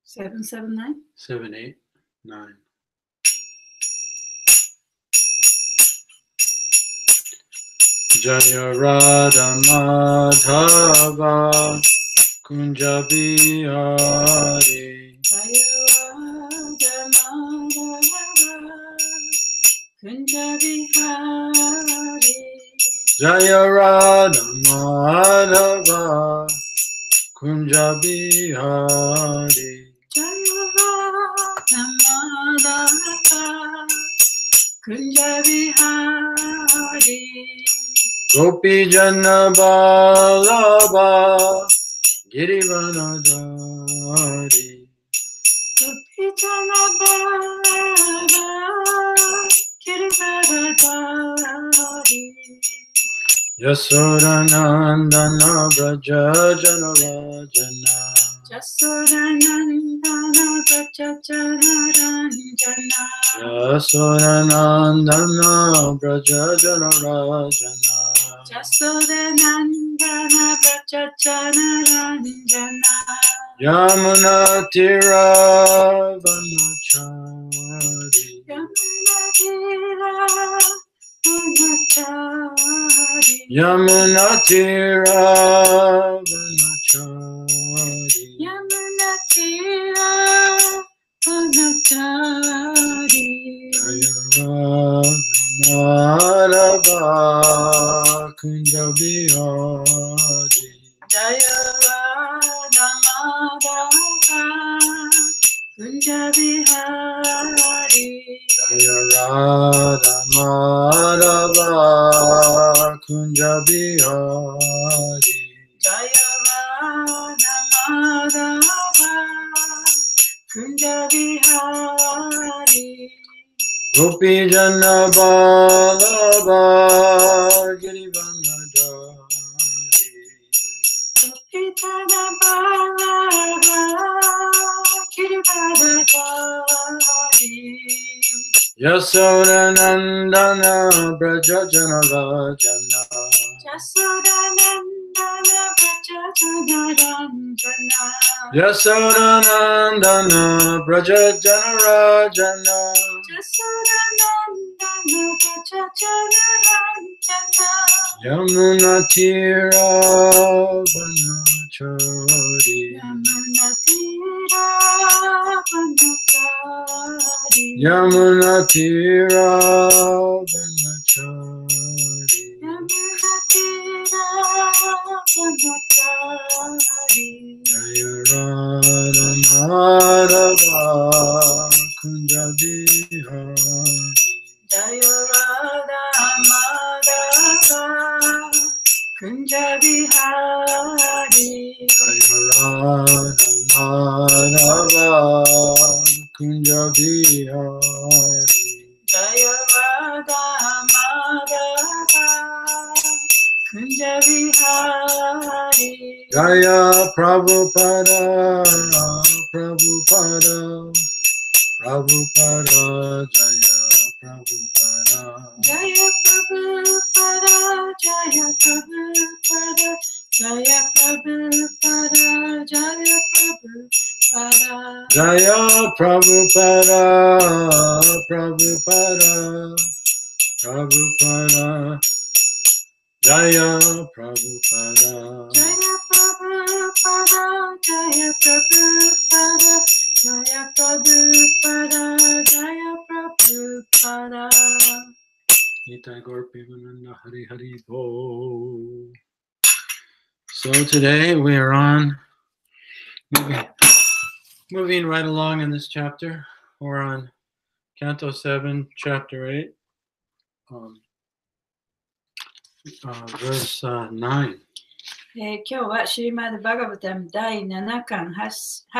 779? 789. Jaya Radha Madhava Kunja Bihari. Jaya Radha Madhava Kunja Bihari. Jaya Radha Madhava Kunja Bihari. Jaya Radha Madhava Kunja Bihari. Gopi Jana Balaba Girivanadari. Gopi Jana Balaba Girivanadari. Yasodanandana Braja Jana Rajana. Yasodanandana Braja Jana Ranjana. Yasodanandana Braja Jana Rajana. Yasodanandana Braja Jana Ranjana. Yamuna Tira Vanachari. Yamuna Tira Vanachari. Yamuna Tira Vanachari. Yamuna Tira Vanachari. Madhava Kunja Bihari. Jaya Radha Madhava Kunja Bihari. Jaya Radha Madhava Kunja Bihari. Jaya Radha Madhava Kunja Bihari. Gopi Jana Balaba Girivanadari. Gopi Jana Balaba Girivanadari. Yasodanandana Braja Jana Rajana. Yasodanandana Braja Jana Ranjana. Yasodanandana Braja Jana Rajana. Yasodanandana Braja Jana Ranjana. Yamuna Tira Vanachari. Yamuna Tira Vanachari. Yamuna Tira Vanachari. Yamuna Tira Vanachari. Jaya Radha Madhava Kunja Bihari. Jaya Radha Madhava Kunja Bihari. Jaya Radha Madhava Kunja Bihari. Jaya Radha Madhava Kunja Bihari. Jaya Prabhupada Prabhupada Prabhupada Jaya Prabhupada. Jaya Prabhupada, Jaya Prabhupada, Jaya Prabhupada, Jaya Prabhupada. Jaya Prabhupada Prabhupada Prabhupada Jaya Prabhupada. Jaya Prabhupada, Jaya Prabhupada, Jaya Prabhupada, Jaya Prabhupada. Nitai Gaur Premananda Hari Hari Bo. So today we are on moving right along in this chapter. We're on Canto 7, Chapter 8, verse 9. 今日はシーマド・バガバタム第7巻 8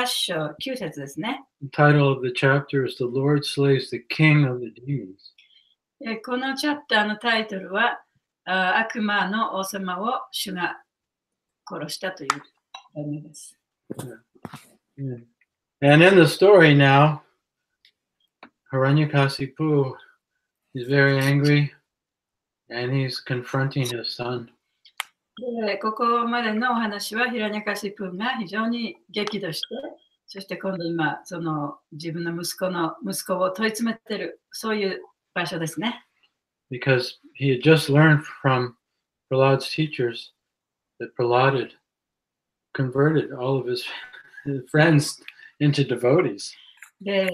章9節ですね。The title of the chapter is The Lord Slays the King of the Demons. このチャプターのタイトルは悪魔の王様を主が殺したという題名です。Yeah. And in the story now, Hiranyakasipu is very angry and he's confronting his son. でここまでのお話はヒラニャカシプンが非常に激怒してそして今度今、その自分の息子を問い詰めてる、そういう場所ですね。Because he had just learned from Prahlad's teachers that Prahlad had converted all of his friends into devotees. で、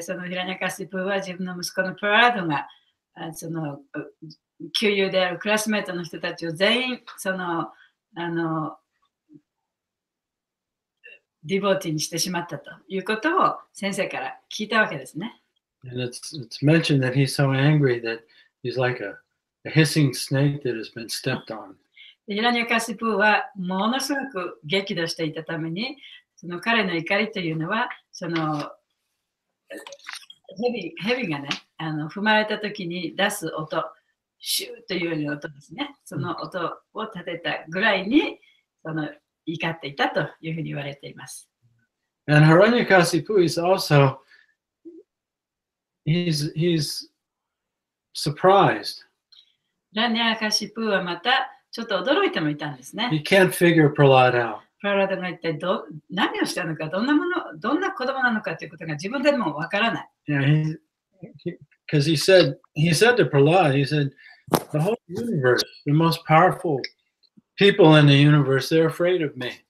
そのヒラニャカシプは自分の息子のプラードが、その旧友であるクラスメートの人たちを全員、その、ディボーティーにしてしまったということを先生から聞いたわけですね。And it's mentioned that he's so angry that he's like a hissing snake that has been stepped on. ヒラニャカシプはものすごく激怒していたために、その彼の怒りというのは、その蛇がね、踏まれた時に出す音、シューというような音ですね。その音を立てたぐらいに、その怒っていたというふうに言われています。And Hiranyakasipu is also he's surprised. ヒラニャカシプはまたちょっと驚いてもいたんですね。He can't figure Prahlad out. プララダが一体何をしたのか、どんな子供なのかということが自分でもわからない。Yeah, because he said to Prahlad, he said, the whole universe, the most powerful people in the universe, they're afraid of me.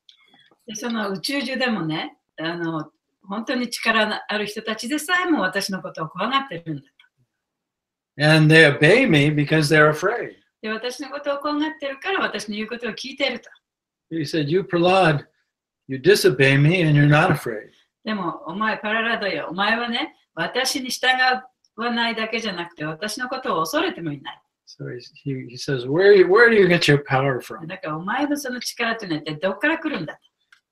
でその宇宙中でもね、本当に力のある人たちでさえも私のことを怖がってるんだと。And they obey me because they're afraid. で私のことを怖がってるから私の言うことを聞いていると。He said, you Prahlad, you disobey me and you're not afraid. でも、お前パララドよ、お前はね、私に従わないだけじゃなくて、私のことを恐れてもいない。So he says, where do you get your power from? だからお前のその力というのは一体どこから来るんだと。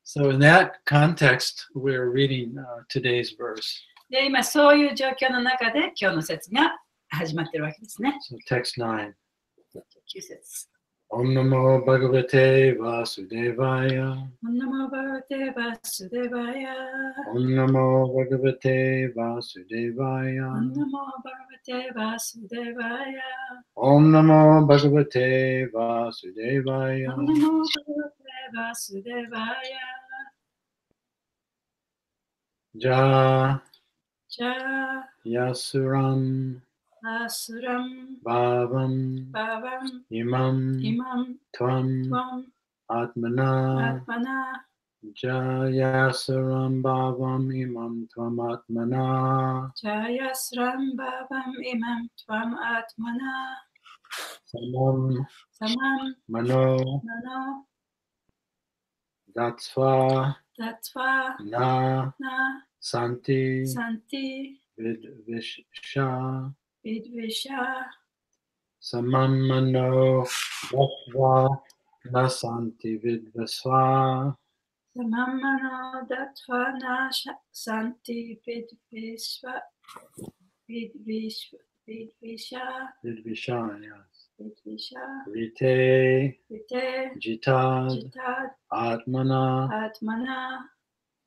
So in that context, we're reading today's verse. で、今そういう状況の中で今日の説が始まっているわけですね。So text 9. 9節。Om Namo Bhagavate Vasudevaya. Om Namo Bhagavate Vasudevaya. Om Namo Bhagavate Vasudevaya. Om Namo Bhagavate Vasudevaya. Om Namo Bhagavate Vasudevaya. Om Namo Bhagavate Vasudevaya. Ja Ja Yasuram Asuram Bhavam Bhavam Imam Tvam Tvam Atmana. Atmana. Jayasuram Bhavam Imam Tvam Atmana. Jayasram Bhavam Imam Tvam Atmana. Samam Mano Nano Datsva Tattva Na Na Santi Santi Vidvisha Vidvisha. Samam Mano Datsva Na Santi Vidvisva. Samam Mano Dattva Na Santi Vidvisha. Vidvisha. Vidvisha, yes. Vidvisha. Rite Vite. Jitad Jitad. Atmana Atmana.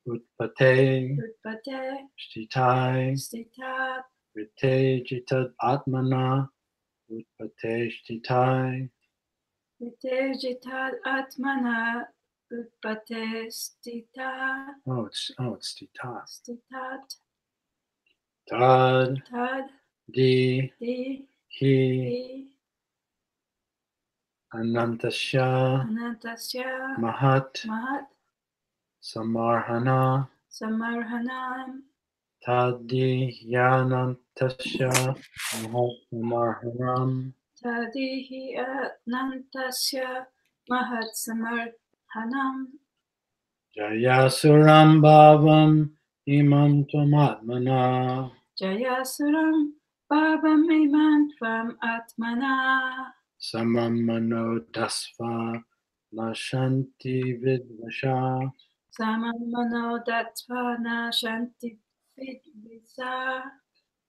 Utpate Utpate. Shtitai. Stitat. Rite Jitad Atmana Utpate Shtitai. Vite. Jitad. Atmana. Utpate. Stitat. Oh, it's Stitat. Stitat. Tad Tad. Di Di. Hi Di. Anantasya Anatasya. Mahat Mahat. Samarhana Samarhanam. Tadi Yanantasya Mahat Samarhanam. Tadihi Anantasya. Mahat Samarhanam. Jayasuram Bhavam Imam Tvamatmana. Jayasuram Bhavam Imam Tvam Atmana. Samam Mano Dasva Nashanti Vidvasha. Samam Mano Dattva Na Shanti Vidvisa.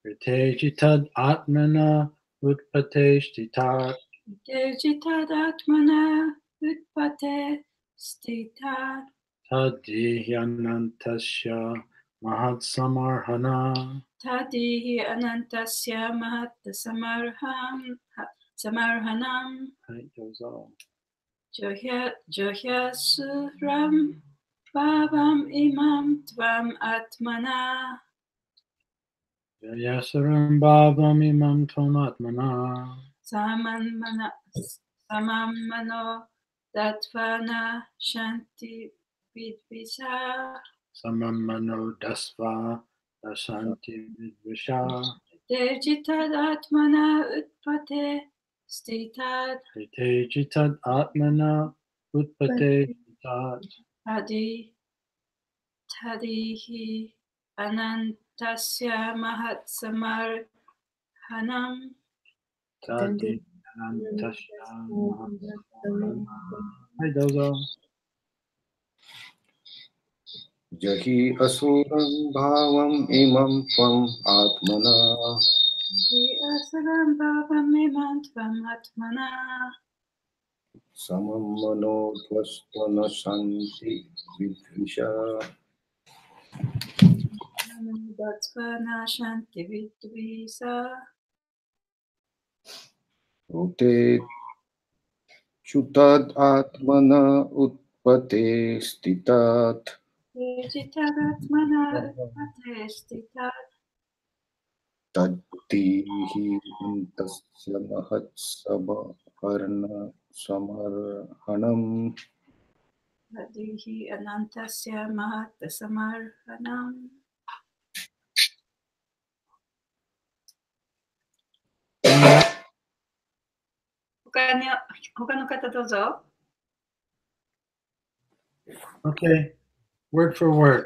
Ritejitad Atmana Utpate Shtitat. Tejitad Atmana Utpate Stitat. Tadi Yanantasya Mahat Samarhana. Tadihi Anantasya Mahat Samarhanam. It goes on. Johyasuram bhavam imam tvam atmana. Yayasaram bhavam imam tvam atmana. Samam mano datvana shanti vidvisha. Samam mano dasva dasanti vidvisha. Tejitad atmana utpate stitad Tejitad atmana utpate stitad. Tadihi anantasya mahat samarhanam. Tadi anantasya mahatsamarhanam. Hi, Dozo. Jahi asuram bhavam imam tvam atmana. Asaram bhavam imam tvam atmana. Samam mano tvastvana shanti vidvisha. Datvana shanti vidvisa. Ute chutad atmana utpate stitat. Tejitad atmana utpate stitad. Taddihi antasya mahat samarhana samarhanam. Tadihi anantasya mahat samarhanam. 他の方どうぞ。 Okay, word for word.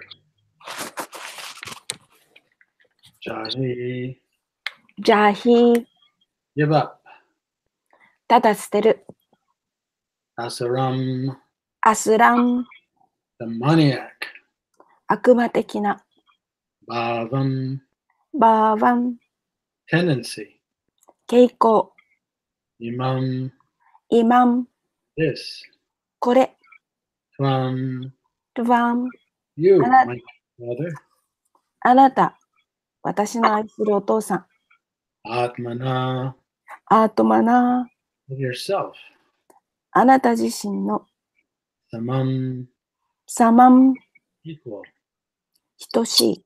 Jahi, Jahi, give up. ただ捨てる。 Asaram, アスラン、 demoniac. 悪魔的な。 Bhavam, バーワン、 tendency. 傾向。 Imam, イマン、 this. これ。 Tvam, ルワン、 you, Ana- my brother. あなた。私の愛するお父さん。 Atmana, アートマナー。 of yourself. あなた自身の。 Samam, サマン、 equal. 等しい。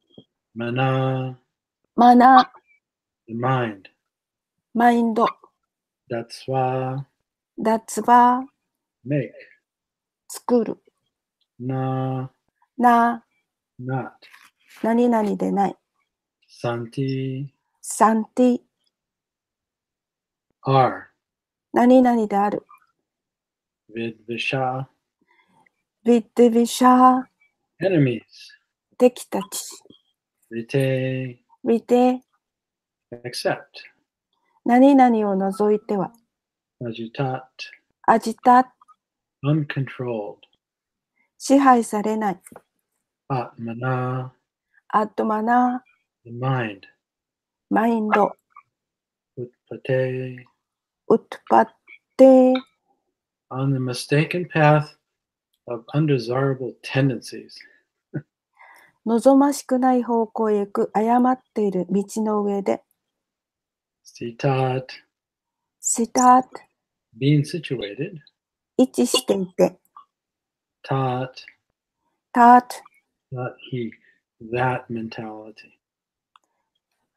Mana, マナ the mind. ー、マインド。 Datsva, 脱バー、 make. 作る。 Na, な、 not. 何々でない。 Santi, サンティ、 are. 何々である。 Vidvisha, ビッデビシャー、 enemies. 敵たち。 Vite, 見て、 accept. 何々を除いては。 Ajitat, アジタ、 uncontrolled. 支配されない。 Atmana, アットマナ the mind. ー、マインド。 Utpate, ウッパッテ、 on the mistaken path of undesirable tendencies. 望ましくない方向へ行く誤っている道の上で。 Sitat, シタート、 being situated. 位置していて。 Tat, タート、 not he, that mentality.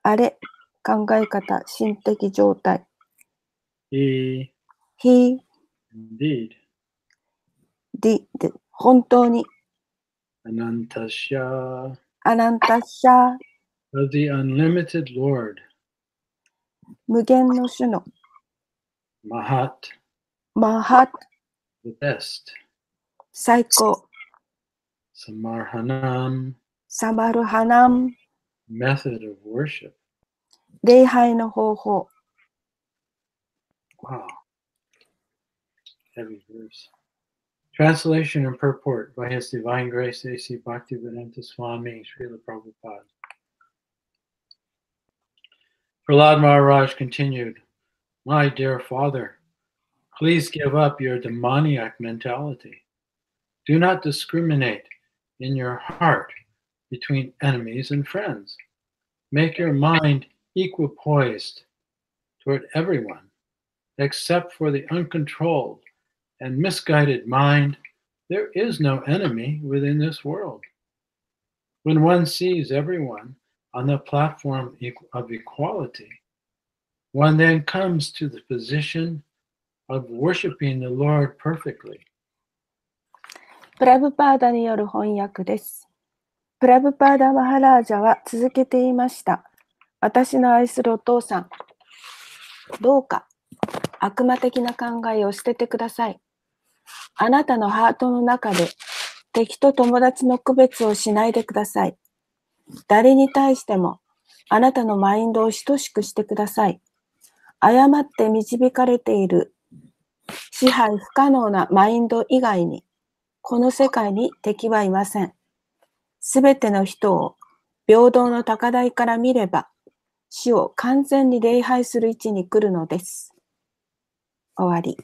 あれ、考え方、心的状態。 He, he, indeed. did, 本当に。 Anantasya, アナンタシャー、 of the unlimited Lord. 無限の種の。 Mahat, マハッ、 the best. 最高。 Samarhanam, サマルハナン、 method of worship. 礼拝の方法。 Wow. Heavy verse. Translation and purport by His Divine Grace A.C. Bhaktivedanta Swami Srila Prabhupada. Prahlad Maharaj continued, "My dear father, please give up your demoniac mentality. Do not discriminate in your heart between enemies and friends. Make your mind equipoised toward everyone, except for the uncontrolled and misguided mind there is no enemy within this world. When one sees everyone on the platform of equality, one then comes to the position of worshiping the Lord perfectly. プラブパーダによる翻訳です。プラブパーダ・マハラージャは続けて言いました。私の愛するお父さん、どうか悪魔的な考えを捨ててください。あなたのハートの中で敵と友達の区別をしないでください。誰に対してもあなたのマインドを等しくしてください。誤って導かれている支配不可能なマインド以外にこの世界に敵はいません。すべての人を平等の高台から見れば死を完全に礼拝する位置に来るのです。終わり。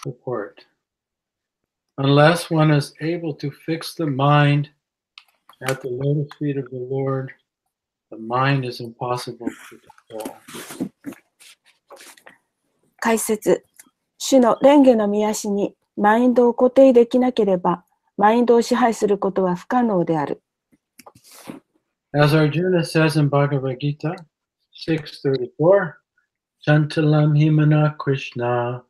Report. Unless one is able to fix the mind at the lotus feet of the Lord, the mind is impossible to control. 解説。主の蓮華の御足にマインドを固定できなければ、マインドを支配することは不可能である。As Arjuna says in Bhagavad Gita 6:34, Chantalam himana Krishna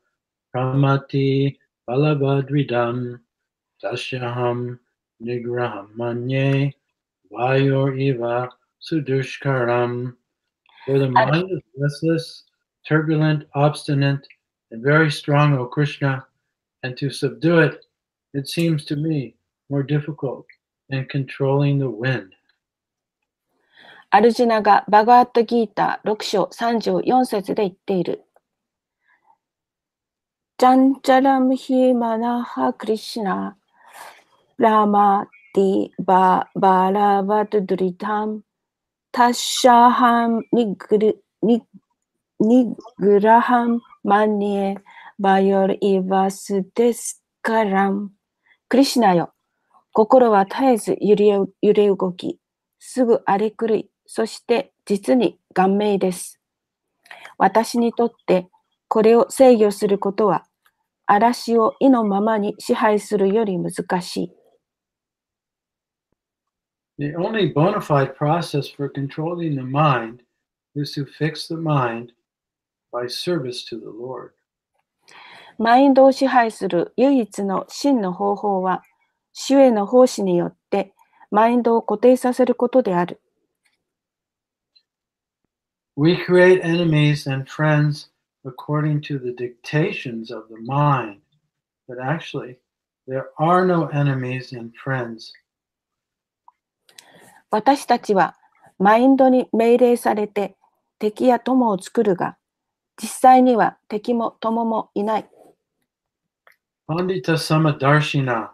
pramati balabhadridam tasyaham nigraham manye vayor eva sudushkaram. For the mind is restless, turbulent, obstinate, and very strong, O Krishna, and to subdue it, it seems to me more difficult than controlling the wind. アルジュナがバガワットギーター6章34節で言っている。チャンチャラムヒマナハクリシナラマティババラバトドリタムタシャハムニグラハムマニエバヨルイバステスカラム。クリシナよ、心は絶えず揺れ動き、すぐ荒れ狂い、そして実に顔面です。私にとってこれを制御することは嵐を意のままに支配するより難しい。The only bona fide process for controlling the mind is to fix the mind by service to the Lord. マインドを支配する唯一の真の方法は、主への奉仕によってマインドを固定させることである。We create enemies and friends according to the dictations of the mind, but actually, there are no enemies and friends. 私たちはマインドに命令されて敵や友を作るが、実際には敵も友もいない。Pandita Samadarshina,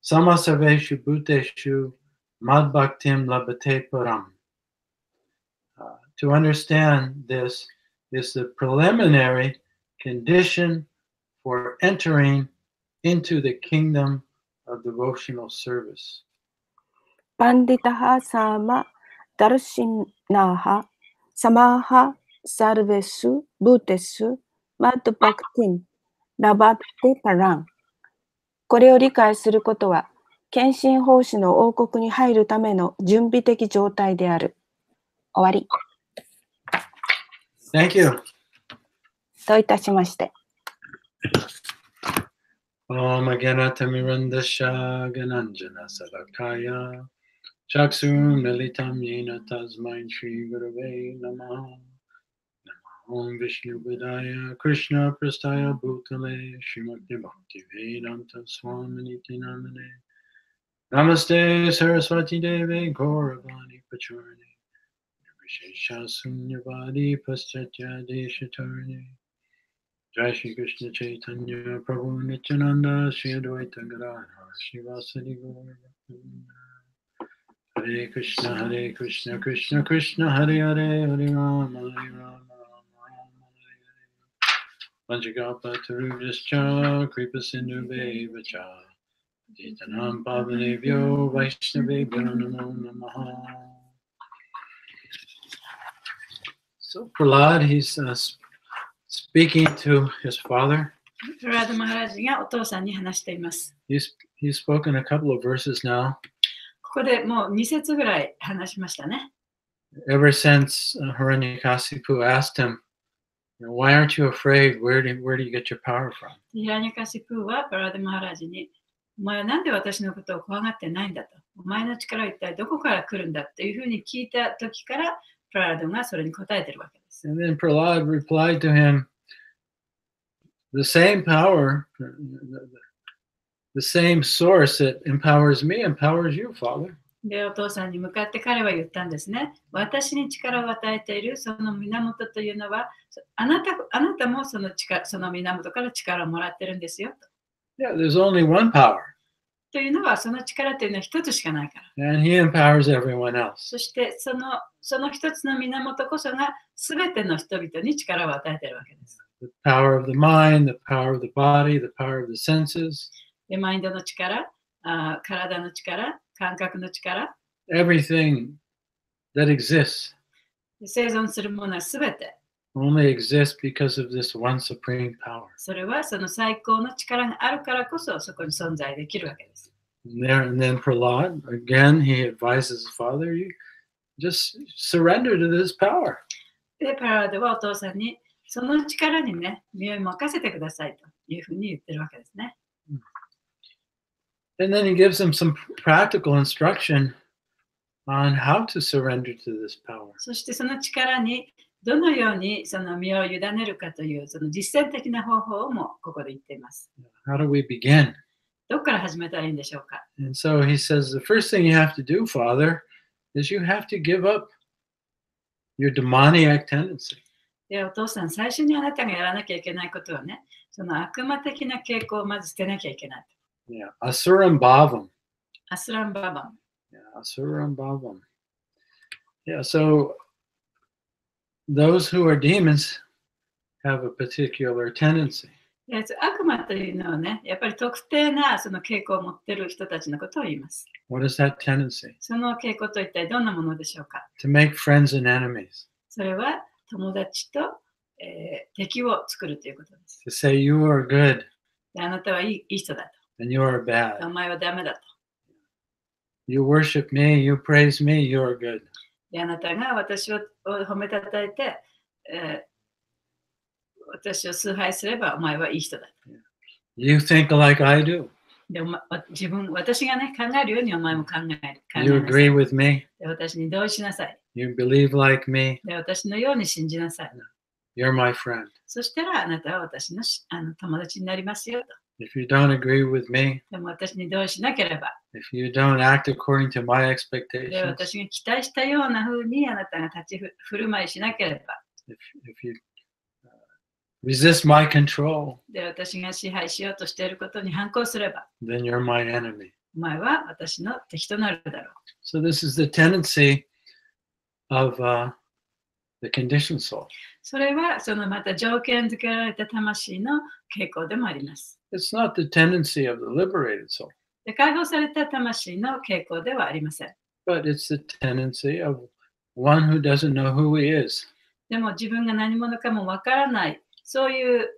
Samasaveshu Bhuteshu, Madbhaktim Labhate Param. To understand this is the preliminary condition for entering into the kingdom of devotional service. パンディタハサマダルシナハサマハサルベスブーテスマッドバクティンラバテパラン。これを理解することは献身奉仕の王国に入るための準備的状態である。終わり。Thank you. といたしまして。Om Aganata Mirandasha Gananjana Savakaya Chaksu Militam Yena Tasmain Shri Gurave Namaha Om Vishnu Vidaya Krishna Prastaya Bhutale Srimati Bhakti Vedanta Swaminiti Namane Namaste Saraswati Deve Gauravani Pacharne Vishesha Sunyavadi Paschatya Deshatarne Jai Shri Krishna Chaitanya Prabhu Nityananda Shri Advaita Gadadhar Srivasadi Gaura Hare Krishna Krishna Krishna Hare Hare Hare Rama Hare Rama Rama Hare Hare Panchagapa Tarujascha Kripa Sindhu Bevacha Titanam Pavanebhyo Vaishnavebhyo Namo Namaha. So Prahlad, he's speaking to his father. プラード・マハラジがお父さんに話しています。He's spoken a couple of verses now. ここでもう2節ぐらい話しましたね。Ever since Hiranyakasipu asked him, "Why aren't you afraid? Where do you get your power from?" ヒラニャカシプーはプラード・マハラジに、お前はなんで私のことを怖がってないんだと。お前の力は一体どこから来るんだというふうに聞いた時から、プラードがそれに答えているわけです。And then Prahlad replied to him, "The same power, the same source that empowers me empowers you, Father." で、お父さんに向かって彼は言ったんですね。私に力を与えているその源というのは、あなたもその源から力をもらってるんですよ。Yeah, there's only one power. というのは、その力というのは一つしかないから。And he empowers everyone else. そしてその一つの源こそが全ての人々に力を与えているわけです。The power of the mind, the power of the body, the power of the senses. で、マインドの力、体の力、感覚の力、Everything that exists 生存するものは全て。only exists because of this one supreme power. それはその最高の力があるからこそそこに存在できるわけです。And then Prahlad, again, he advises his father, you just surrender to this power. で、パラードはお父さんにその力にね、身を任せてくださいというふうに言ってるわけですね。And then he gives him some practical instruction on how to surrender to this power. そしてその力にどのようにその身を委ねるかというその実践的な方法もここで言っています。How do we begin? どこから始めたらいいんでしょうか。 And so he says, the first thing you have to do, Father, is you have to give up your demoniac tendency. で、お父さん、最初にあなたがやらなきゃいけないことはね、その悪魔的な傾向をまず捨てなきゃいけない。Yeah, asuram bhavam. アスランバーバン。Yeah, asuram bhavam. Yeah, so those who are demons have a particular tendency. で、悪魔というのはね、やっぱり特定なその傾向を持っている人たちのことを言います。What is that tendency? その傾向と一体どんなものでしょうか。 To make friends and enemies. それは友達と、敵を作るということです。To say you are good で、あなたはいい人だ and you are と。 bad. お前はダメだと。 You worship me, you praise me, you are good. で、あなたが私を褒めたたえて、私を崇拝すればお前はいい人だと。You think like I do. で、私がね、考えるようにお前も考えなさい。 You agree with me. で、私に同意しなさい。 You believe like me. で、私のように信じなさい。 You're my friend. そしたらあなたは私の友達になりますよと。 If you don't agree with me, でも私に同意しなければ、 if you don't act according to my で、 expectations, 私が期待したような風にあなたが立ち振る舞いしなければ、 if you resist my control, で、私が支配しようとしていることに反抗すれば、 then you're my enemy. お前は私の敵となるだろう。 So this is the tendency of the conditioned soul. それはそのまた条件付けられた魂の傾向でもあります。 It's not the tendency of the liberated soul, で、解放された魂の傾向ではありません。 but it's the tendency of one who doesn't know who he is. でも自分が何者かもわからない、そういう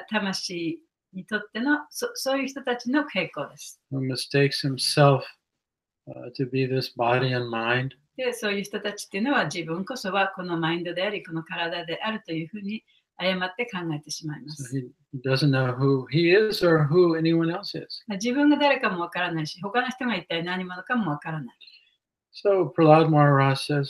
魂にとってのそういう人たちの傾向です。 Who mistakes himself to be this body and mind. で、そういう人たちっていうのは自分こそはこのマインドであり、この体であるというふうに誤って考えてしまいま So す。 he doesn't know who he is or who anyone else is. 自分が誰かもわからないし、他の人が一体何者かもわからない。 So Prahlad Maharaj says,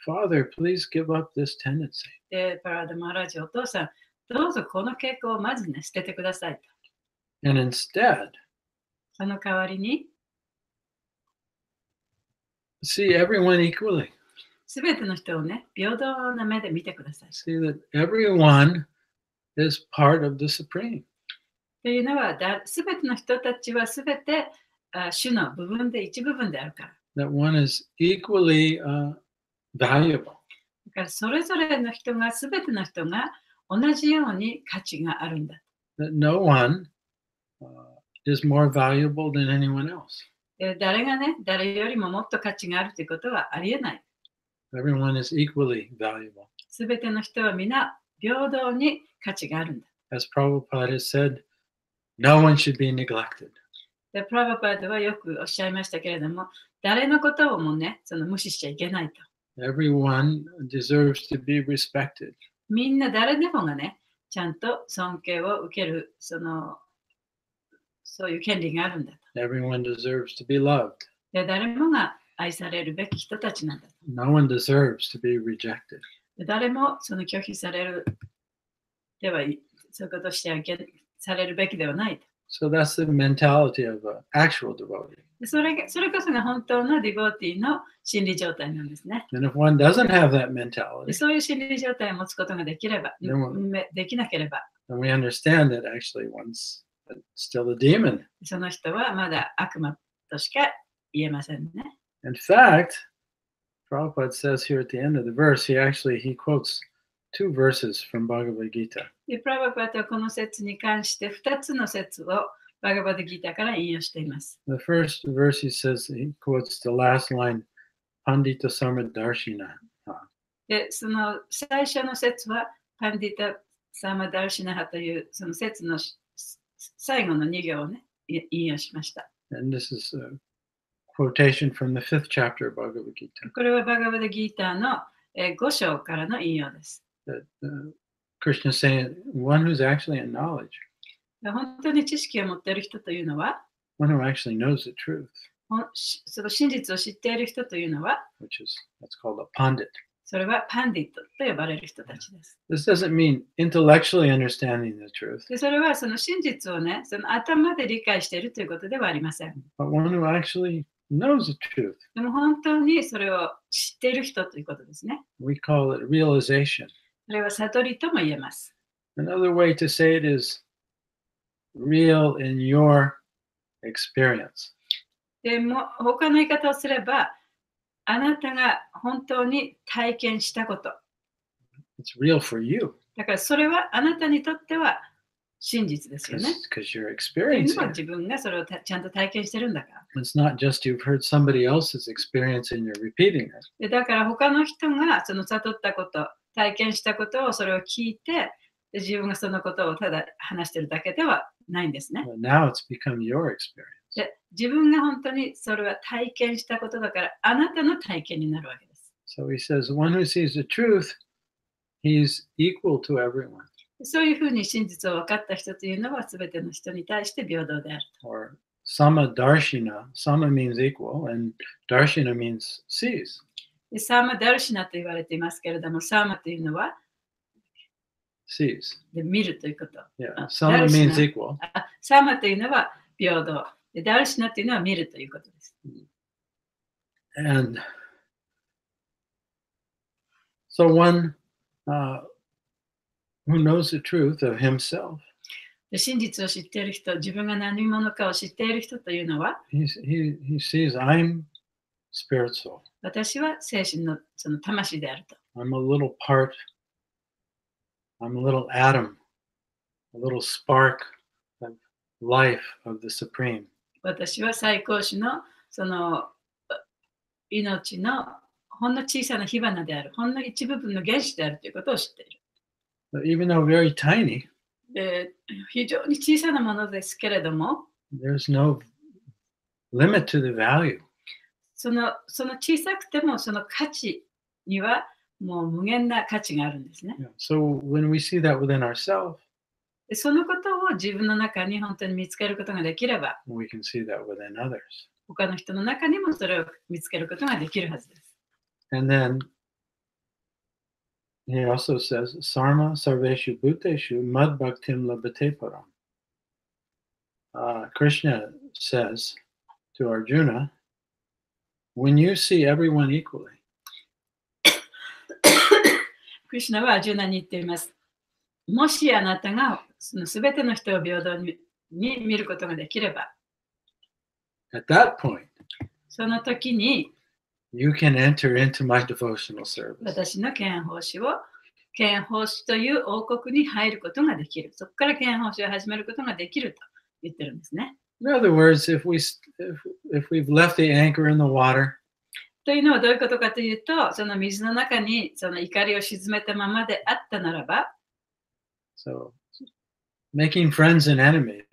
Father, please give up this tendency. で、パラダマハラジ、お父さん、どうぞこの傾向をまずね、捨ててくださいと。 And instead, その代わりに、 see everyone equally. すべての人をね、平等な目で見てください。 See that everyone is part of the Supreme. というのは、すべての人たちはすべて主の部分で一部分であるから。 That one is equally valuable. だからそれぞれの人が、すべての人が同じように価値があるんだ。 That no one is more valuable than anyone else. 誰がね、誰よりももっと価値があるということはありえない。 Everyone is equally valuable. すべての人は皆平等に価値があるんだ。as Prabhupada has said, no one should be neglected. で、プラバパードはよくおっしゃいましたけれども、誰のことをもね、無視しちゃいけないと。Everyone deserves to be respected. みんな誰でもがね、ちゃんと尊敬を受ける、そういう権利があるんだと。Everyone deserves to be loved. で、誰もが愛されるべき人たちなんだと。No one deserves to be rejected. で、誰も拒否されるでは、そういうことをしてされるべきではないと。So that's the mentality of an actual devotee. でそれこそが本当のディボーティーの心理状態なんですね。And if one doesn't have that で mentality, そういう心理状態を持つことができれば、でもできなければ、then we understand that actually one's still a demon. その人はまだ悪魔としか言えませんね。In fact, Prabhupada says here at the end of the verse, he quotes 2 verses from Bhagavad Gita. で、プラバパートはこの説に関して2つの説をバガバドギータから引用しています。The first verse he quotes the last line, Pandita Samadarshina. で、その最初の説はパンディタ・サマダルシナハというその説の最後の2行をね、引用しました。And this is a quotation from the 5th chapter of Bhagavad Gita. これはバガバドギータの5章からの引用です。That Krishna is saying, one who's actually in knowledge, 本当に知識を持っている人というのは、one who actually knows the truth, その真実を知っている人というのは、that's called a pandit. それはパンディットと呼ばれる人たちです。This doesn't mean intellectually understanding the truth, でそれはその真実をね、その頭で理解しているということではありません。 but one who actually knows the truth. でも本当にそれを知っている人ということですね。We call it realization. それは悟りとも言えます。 Another way to say it is real in your experience. でも他の言い方をすれば、あなたが本当に体験したこと。It's real for you だからそれはあなたにとっては真実ですよね。 because you're というの experiencing は it. 自分がそれをちゃんと体験してるんだから。It's not just you've heard somebody else's experience and you're repeating it. でだから他の人がその悟ったこと、体験したことをそれを聞いて、で自分がそのことをただ話してるだけではないんですね。 But now it's become your experience. で自分が本当にそれは体験したことだから、あなたの体験になるわけです。 So he says, one who sees the truth, he's equal to everyone. そういうふうに真実を分かった人というのは、すべての人に対して平等であると。 Or sama darshina. Sama means equal, and darshina means sees. でサーマ・ダルシナと言われていますけれども、サーマというのは Sees. で見るということ。 Yeah. あ Sama ダルシ means ナ equal. サーマというのは平等。でダルシナというのは見るということです。 And so one who knows the truth of himself, で真実を知っている人、自分が何者かを知っている人というのは、 he sees I'm spiritual. 私は精神のその魂であると。 I'm a little part, I'm a little atom, a little spark of life of the Supreme. 私は最高種のその命のほんの小さな火花である、ほんの一部分の原子であるということを知っている。 But even though very tiny, で非常に小さなものですけれども、 there's no limit to the value. その小さくてもその価値にはもう無限な価値があるんですね。 So when we see that within ourselves, でそのことを自分の中に本当に見つけることができれば、 we can see that within others. 他の人の中にもそれを見つけることができるはずです。 And then he also says, Sarma Sarveshu Bhuteshu Mad Bhaktim Labhate Param. Krishna says to Arjuna, when you see everyone equally, クリシュナはアジュナに言っています。もしあなたがその全ての人を平等に見ることができれば、 at that point, その時に you can enter into my devotional service. 私の剣法師という王国に入ることができる。そこから剣法師を始めることができると言ってるんですね。In other words, if we've left the anchor in the water, というのはどういうことかというと、その水の中にその怒りを沈めたままであったならば、 so making friends and enemies,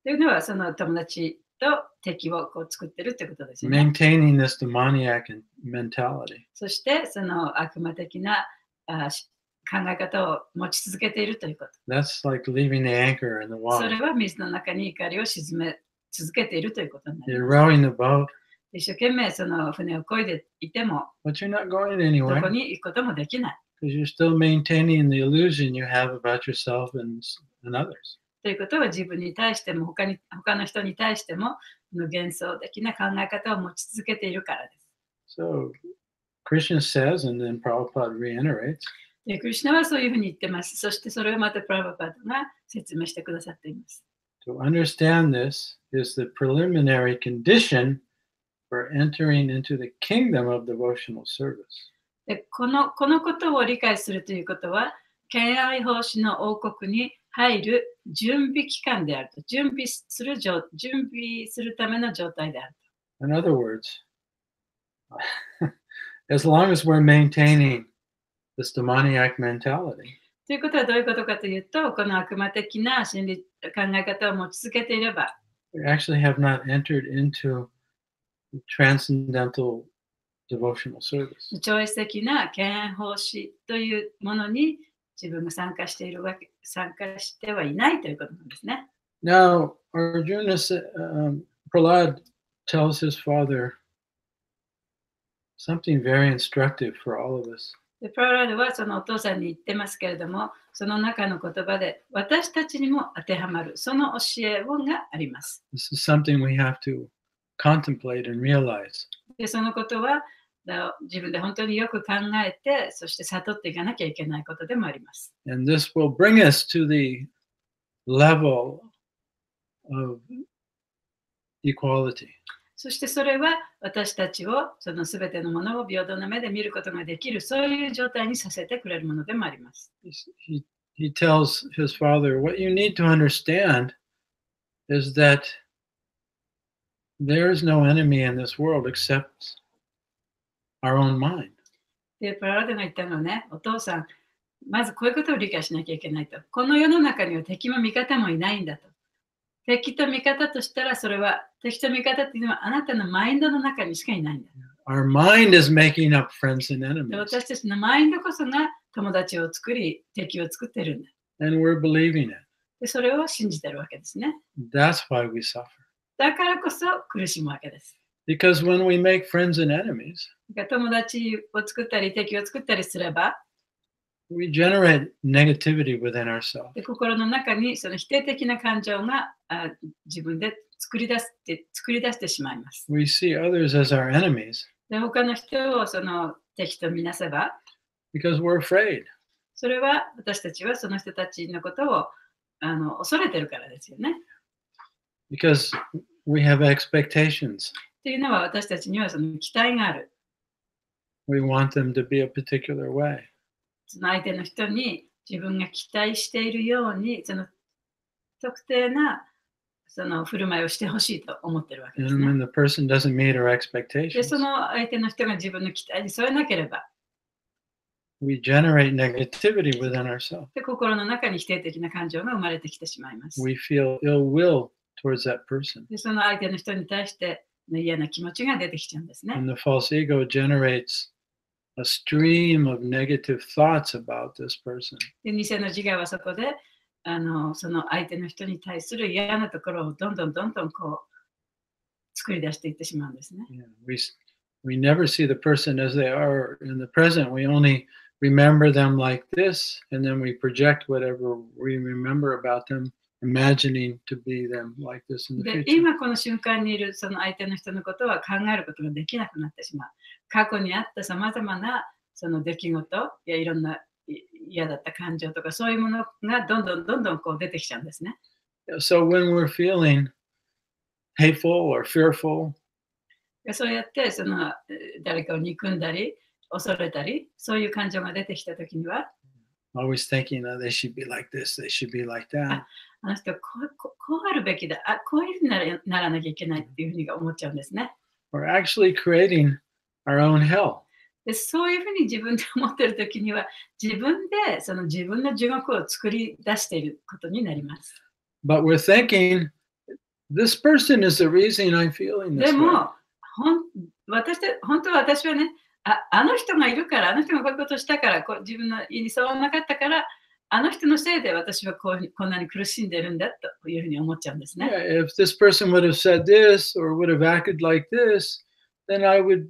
というのは、その友達と敵をこう作ってるってことですよね。 maintaining this demoniac mentality. そして、その悪魔的な考え方を持ち続けているということ。That's like leaving the anchor in the そ water. れは水の中に怒りを沈め続けているということになり You're ます。 rowing the boat, 一生懸命その船を漕いでいても、 but you're not going ど anywhere こに行くこともできない。 because you're still maintaining the illusion you have about yourself and others. ということは自分に対しても他の人に対しても幻想的な考え方を持ち続けているからです。 So Krishna says, and then Prabhupada reiterates, でクリシュナはそういうふうに言ってます。そしてそれをまたプラバパードが説明してくださっています。 to understand this is the preliminary condition for entering into the kingdom of devotional service. でこのことを理解するということは、敬愛奉仕の王国に入る準備期間であると。準備するための状態であると。 In other words, as long as we're maintaining this demoniac mentality, ということはどういうことかというと、この悪魔的な心理考え方を持ち続けていれば、 we actually have not entered into transcendental devotional service. 超越的な敬愛奉仕というものに自分が参加してはいないということなんですね。 Now, Arjuna, Prahlad tells his father something very instructive for all of us. でプララードはそのお父さんに言ってますけれども、その中の言葉で私たちにも当てはまるその教えがあります。 This is something we have to contemplate and realize. でそのことは自分で本当によく考えて、そして悟っていかなきゃいけないことでもあります。 And this will bring us to the level of equality. そしてそれは私たちをその全てのものを平等な目で見ることができる、そういう状態にさせてくれるものでもあります。 He tells his father, what you need to understand is that there is no enemy in this world except our own mind. で、プララドが言ったのはね、お父さん、まずこういうことを理解しなきゃいけないと。この世の中には敵も味方もいないんだと。敵と味方としたら、それは敵と味方っていうのはあなたのマインドの中にしかいないんだ。Our mind is making up friends and で enemies, 私たちのマインドこそが友達を作り、敵を作ってるんだ。 and we're believing it. でそれを信じてるわけですね。 That's why we suffer. だからこそ苦しむわけです。 Because when we make friends and enemies, だから友達を作ったり、敵を作ったりすれば、 we generate negativity within ourselves. で心の中にその否定的な感情が自分で作り出してしまいます。 We see others as our enemies で他の人をその敵とみなせば、 because we're afraid. それは私たちはその人たちのことを恐れてるからですよね。 Because we have expectations. っていうのは私たちにはその期待がある。 We want them to be a particular way. その相手の人に自分が期待しているように、その特定なその振る舞いをしてほしいと思ってるわけです And ね。 when the person doesn't meet our で、そ expectations, の相手の人が自分の期待に添えなければ、 we generate negativity within ourselves. で心の中に否定的な感情が生まれてきてしまいます。 We feel ill will towards that person. で、その相手の人に対して嫌な気持ちが出てきちゃうんですね。 And the false ego generates a stream of negative thoughts about this person. で、偽の自我はそこでその相手の人に対する嫌なところをどんどんこう作り出していってしまうんですね。 We never see the person as they are in the present. We only remember them like this, and then we project whatever we remember about them, imagining to be them like this in the で、 future. 今この瞬間にいるその相手の人のことは考えることができなくなってしまう。過去にあったさまざまなその出来事やいろんな嫌だった感情とかそういうものがどんどんこう出てきちゃうんですね。 So when we're feeling hateful or fearful, でそうやってその誰かを憎んだり恐れたりそういう感情が出てきたときには always thinking, oh, they should be like this, they should be like that. あの人こうあるべきだ、こういうふうにならなきゃいけないっていうふうに思っちゃうんですね。 We're actually creating our own hell. でそういうふうに自分で思っているときには、自分でその自分の地獄を作り出していることになります。But we're thinking, this person is the reason I'm feeling で this way. も、本当は私はね、あの人がいるから、あの人がこういうことをしたから、自分の意に沿わなかったから、あの人のせいで私はこんなに苦しんでるんだというふうに思っちゃうんですね。Yeah, if this person would have said this or would have acted like this, then I would,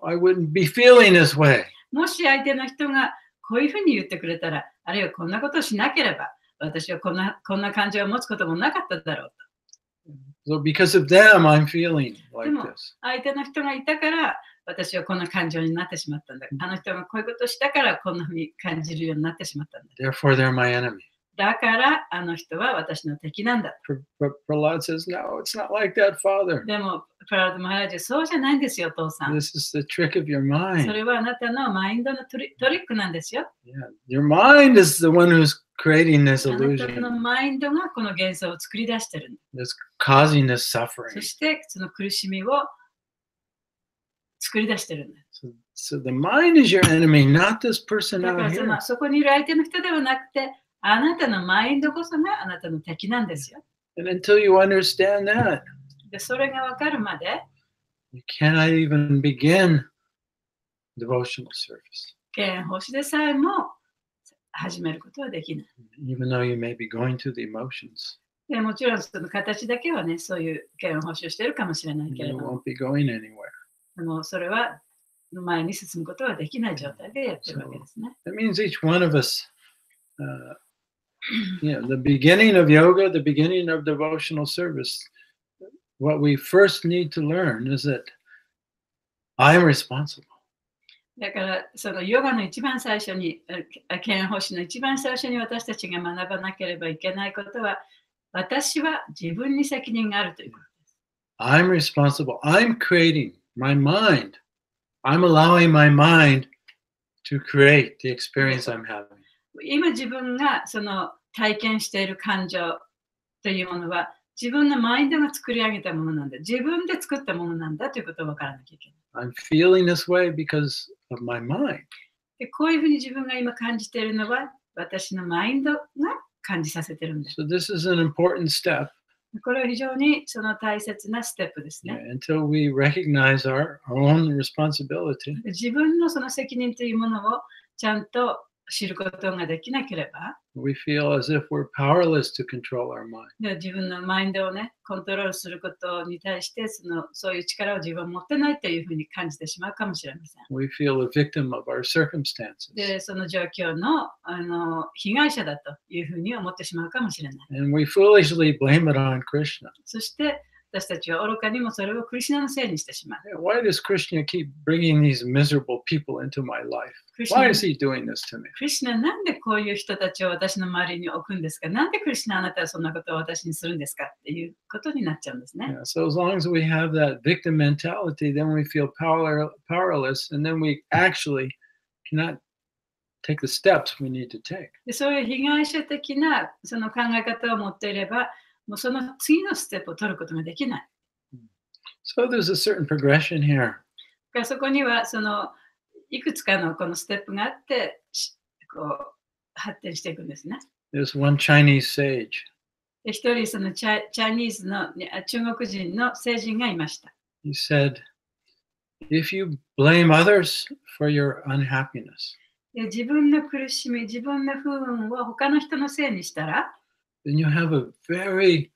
I wouldn't be feeling this way. もし相手の人がこういうふうに言ってくれたら、あるいはこんなことをしなければ、私はこんな感情を持つこともなかっただろうと。So because of them, I'm feeling like でも this. 相手の人がいたから私はこんな感情になってしまったんだ。あの人がこういうことをしたからこんなふうに感じるようになってしまったんだ。Therefore, they're my enemy. だからあの人は私の敵なんだ。Prahlad says, no, it's not like that, Father. でもプララド・マハラジャ、そうじゃないんですよ、お父さん。 This is the trick of your そ mind. れはあなたのマインドのトリックなんですよ。Yeah, your mind is the one who's creating this あなた illusion, のマインドがこの幻想を作り出してるんだ。 that's causing this そ suffering. してその苦しみを作り出してるんだ。 So the mind is your enemy, not this person だから out here. そこにいる相手の人ではなくて、あなたのマインドこそがあなたの敵なんですよ。 And until you understand that, でそれが分かるまで、 you cannot even begin devotional service, 敬遠星でさえも始めることはできない。 even though you may be going through the emotions. でもちろんその形だけはね、そういう敬遠星をしているかもしれないけれ You ども、 won't be going anywhere. でもそれは前に進むことはできない状態でやってるわけですね。 That means each one of us, the beginning of yoga, the beginning of devotional service, what we first need to learn is that I'm responsible. だからそのヨガの一番最初に、敬遠星の一番最初に私たちが学ばなければいけないことは、私は自分に責任があるということです。 I'm responsible. I'm creating my mind. I'm allowing my mind to create the experience I'm having. 今自分がその体験している感情というものは自分のマインドが作り上げたものなんだ。自分で作ったものなんだということを分からなきゃいけない。 I'm feeling this way because of my mind. でこういうふうに自分が今感じているのは私のマインドが感じさせてるんだ。 So this is an important step. これは非常にその大切なステップですね。 Until we recognize our own responsibility, 自分のその責任というものをちゃんと知ることができなければ、 we feel as if we're powerless to control our mind. で自分のマインドをね、コントロールすることに対してそういう力を自分は持ってないというふうに感じてしまうかもしれません。 We feel a victim of our circumstances. で、その状況の被害者だというふうに思ってしまうかもしれない。 And we foolishly blame it on Krishna. そして私たちは愚かにもそれをクリシュナのせいにしてしまう。 Why does Krishna keep bringing these miserable people into my life? クリシュ Why ナ is he doing this to me? クリシュナなんでこういう人たちを私の周りに置くんですか？なんでクリシュナあなたはそんなことを私にするんですかっていうことになっちゃうんですね。 Yeah, so as long as we have that victim mentality, then we feel powerless, and then we actually cannot take the steps we need to take. でそういう被害者的なその考え方を持っていれば、もうその次のステップを取ることができない。 So there's a certain progression here. だからそこにはそのいくつかのこのステップがあってこう発展していくんですね。 There's one Chinese sage. で一人そのチャイニーズの中国人の聖人がいました。 He said, if you blame others for your unhappiness, で自分の苦しみ、自分の不運を他の人のせいにしたら、 then you have a very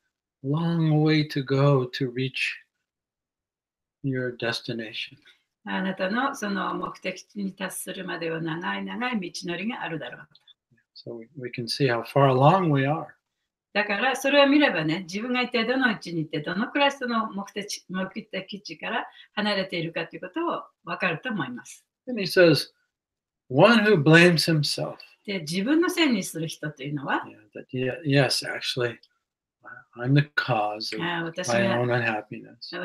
long way to go to reach your destination. あなたのその目的地に達するまでは長い長い道のりがあるだろう。 So we can see how far along we are. だからそれを見ればね、自分が一体どの位置に行ってどのくらいその目的地から離れているかということを分かると思います。 And he says, one who blames himself. で、自分のせいにする人というのは、 Yes, actually, I'm the cause of 私 my が own unhappiness.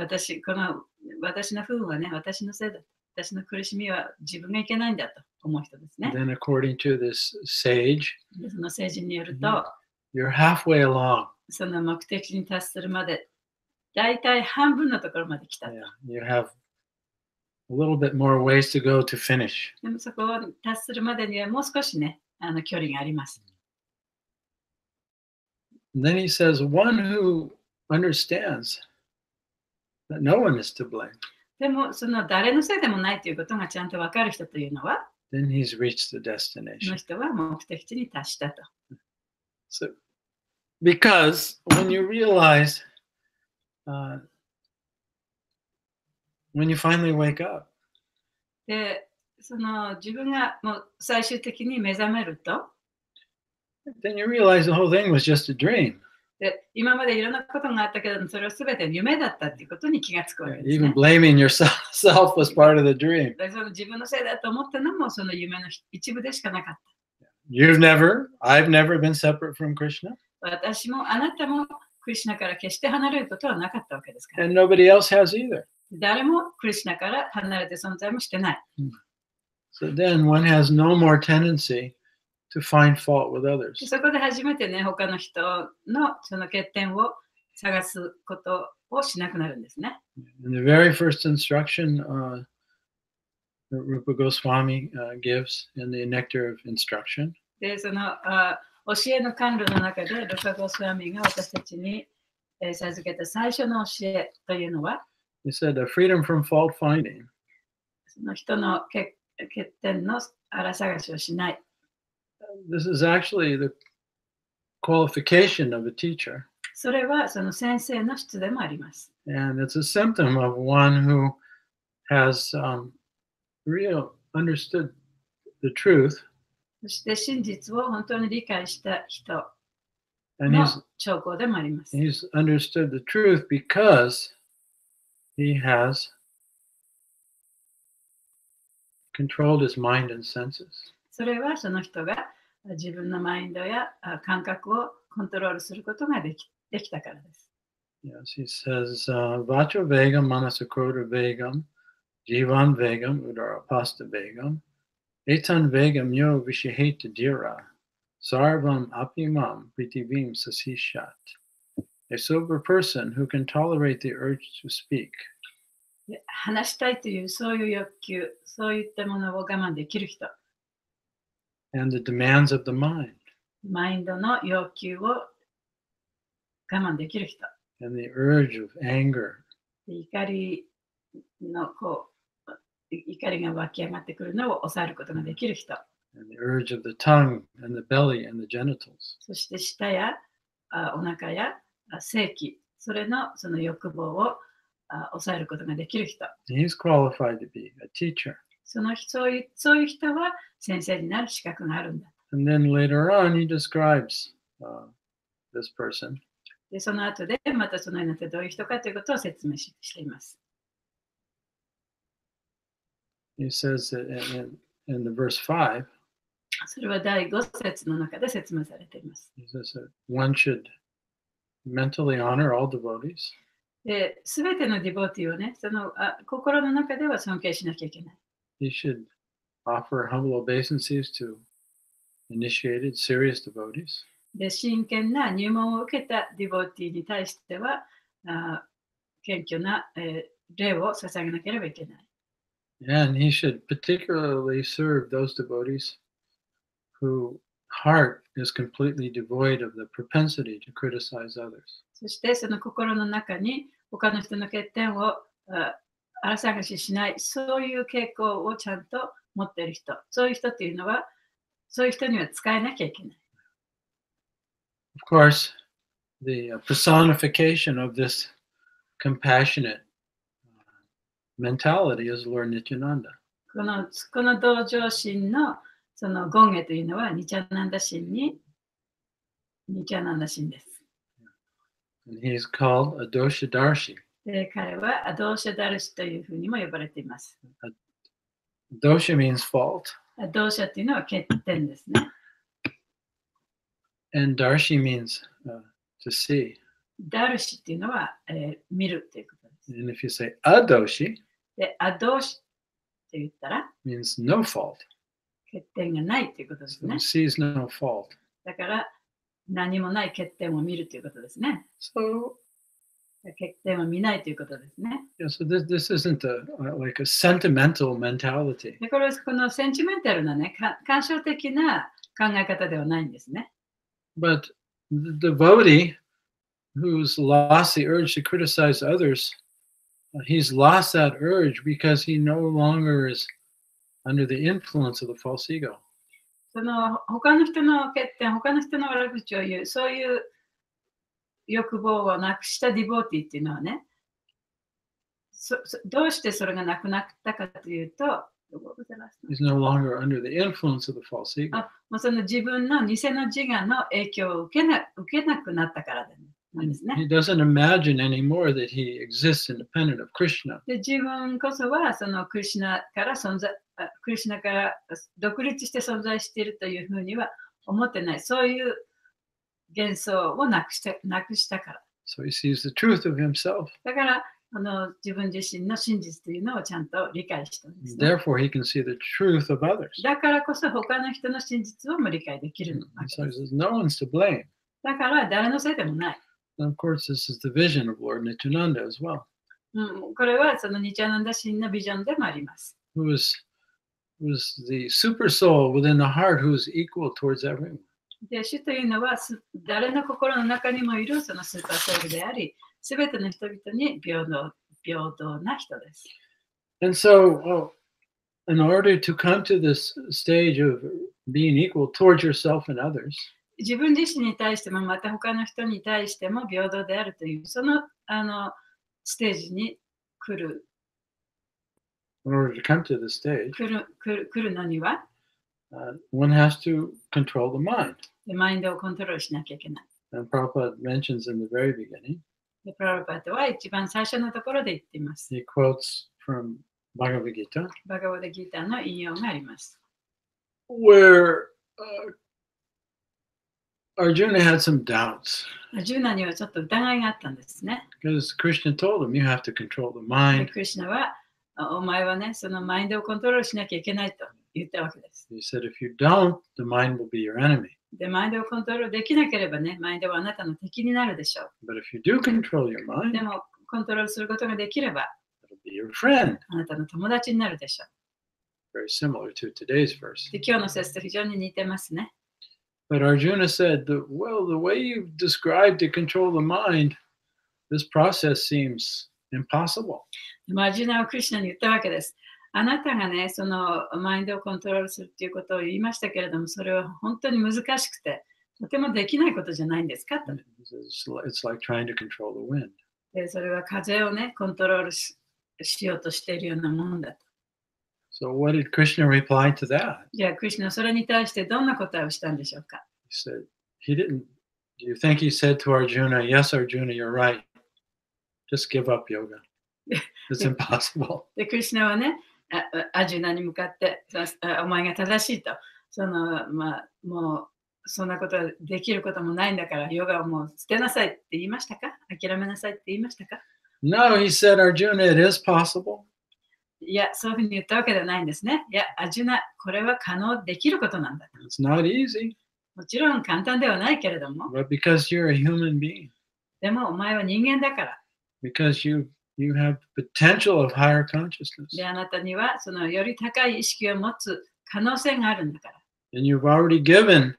私の不運はね、私のせいだ。私の苦しみは自分がいけないんだと思う人ですね。 Then according to this sage, でその聖人によると、 you're halfway along. その目的地に達するまで、だいたい半分のところまで来たと。 You have a little bit more ways to go to finish. でもそこを達するまでにはもう少しね、距離があります。And then he says, one who understands that no one is to blame, でも、その誰のせいでもないということがちゃんと分かる人というのは、then he's reached the その destination. 人は目的地に達したと。So, because when you realize, when you finally wake up, で、その自分がもう最終的に目覚めると、 then you realize the whole thing was just a dream. で今までいろんなことがあったけれども、それは全て夢だったということに気がつくわけですね。 Even blaming yourself was part of the dream. でその自分のせいだと思ったのもその夢の一部でしかなかった。I've never been separate from Krishna. 私もあなたもクリシュナから決して離れることはなかったわけですから。 And nobody else has either. 誰もクリシュナから離れて存在もしてない。 So then one has no more tendency to find fault with others. そこで初めてね、他の人のその欠点を探すことをしなくなるんですね。 In the very first instruction that Rupa Goswami gives in the Nectar of Instruction, で、その教えの甘露の中で、ルパゴスワミが私たちに授けた最初の教えというのは、 he said, freedom from fault finding その人の欠点の荒探しをしない。 this is actually the qualification of a teacher. それはその先生の質でもあります。 And it's a symptom of one who has real understood the truth. そして真実を本当に理解した人 And の兆候でもあります。 he's understood the truth because he has controlled his mind and senses. それはその人が自分のマインドや感覚をコントロールすることができたからです。 Yes, he says, Vacho Vegam Manasakroda Vegam, Jivan Vegam Udara Pasta Vegam, Etan Vegam Yo Vishaheta Dira, Sarvam Apimam Pritivim Sasishat. A sober person who can tolerate the urge to speak. 話したいというそういう欲求、そういったものを我慢できる人。 And the demands of the mind. マインドの要求を我慢できる人。 And the urge of anger. 怒りの怒りが湧き上がってくるのを抑えることができる人。 And the urge of the tongue and the belly and the genitals. そして舌やお腹や性器、それのその欲望を抑えることができる人。 He's qualified to be a teacher. そういう人は先生になる資格があるんだ。 And then later on, he describes this person. でその後でまたそのようになってどういう人かということを説明しています。 He says that in the verse 5, それは第5節の中で説明されています。 he says that one should mentally honor all devotees. で、すべてのディボーティーをね、その心の中では尊敬しなきゃいけない。 He should offer humble obeisances to initiated, serious devotees. で、真剣な入門を受けたディボーティーに対しては、謙虚な、礼を捧げなければいけない。 And he should particularly serve those devotees whose heart is completely devoid of the propensity to criticize others. そしてその心の中に他の人の欠点を荒探ししない、そういう傾向をちゃんと持っている人、そういう人っていうのは、そういう人には使えなきゃいけない。Of course, the personification of this compassionate mentality is Lord Nityananda. この同情心のその権下というのはニチャナンダ心です。And he's called Adosha Darshi. で、彼はアドーシャダルシというふうにも呼ばれています。Dosha means fault, アドーシャというのは欠点ですね。and Darshi means to see. ダルシっていうのは、見るということです。 And if you say Adoshi, で、アドーシって言ったら means no fault. 欠点がないということです So ね。 sees no fault. だから何もない欠点を見るということですね。So 欠点を見ないということですね。Yeah, so this isn't like a sentimental mentality. でこれはこのセンチメンタルなね、感傷的な考え方ではないんですね。But the devotee who's lost the urge to criticize others, he's lost that urge because he no longer is under the influence of the false ego. その他の人の欠点、他の人の悪口を言う、そういう欲望をなくしたディボーティっていうのはね、どうしてそれがなくなったかというと、He's no longer under the influence of the false ego. もうその自分の偽の自我の影響を受けなくなったからなんですね。He doesn't imagine anymore that he exists independent of Krishna. で自分こそはそのクリシュナから独立して存在しているというふうには思ってない。そういう幻想をなくしたから。So he sees the truth of himself. だから自分自身の真実というのをちゃんと理解したんですね。Therefore, he can see the truth of others. だからこそ他の人の真実をも理解できるわけ So で he す。 says, no one's to blame. だから誰のせいでもない。And of course, this is the vision of Lord Nityananda as well, これはそのニチャナンダ神のビジョンでもあります。who is the super soul within the heart who is equal towards everyone. で主というのは誰の心の中にもいるそのスーパーソウルであり、すべての人々に平等な人です。And so, in order to come to this stage of being equal towards yourself and others, 自分自身に対してもまた他の人に対しても平等であるというそのステージに来る in order to come to this stage, 来るのには、one has to control the mind. マインドをコントロールしなきゃいけない。And Prabhupada mentions in the very beginning, でプラブパートは一番最初のところで言っています。 he quotes from Bhagavad Gita, バガヴァダギーターの引用があります。where Arjuna had some doubts ジューナにはちょっと疑いがあったんですね。 because Krishna told him, you have to control the で mind. クリシュナはお前はね、そのマインドをコントロールしなきゃいけないと言ったわけです。 He said, if you don't, the mind will be your enemy. で、マインドをコントロールできなければね、マインドはあなたの敵になるでしょう。 But if you do control your mind, でも、コントロールすることができれば、 it'll be your friend. あなたの友達になるでしょう。 Very similar to today's verse. で、今日の説と非常に似てますね。 But Arjuna said, the way you've described to control the mind, this process seems impossible. アジュナはクリシュナに言ったわけです。あなたがね、そのマインドをコントロールするっていうことを言いましたけれども、それは本当に難しくて、とてもできないことじゃないんですかと。 It's like trying to control the wind. でそれは風をね、コントロール しようとしているようなもんだと。 So what did Krishna reply to that? じゃあ、クリシュナはそれに対してどんな答えをしたんでしょうか。 He said, do you think he said to Arjuna, yes, Arjuna, you're right. Just give up yoga. It's impossible. で、クリシュナはね、アジュナに向かって、お前が正しいと。もう、そんなことはできることもないんだから、ヨガをもう捨てなさいって言いましたか？諦めなさいって言いましたか？ No, he said, Arjuna, it is possible. いや、そういうふうに言ったわけではないんですね。いや、アジュナ、これは可能できることなんだ。 It's not easy, もちろん簡単ではないけれども、 but because you're a human being, でもお前は人間だから。 because you have potential of higher consciousness, で、あなたにはそのより高い意識を持つ可能性があるんだから。 and you've already given,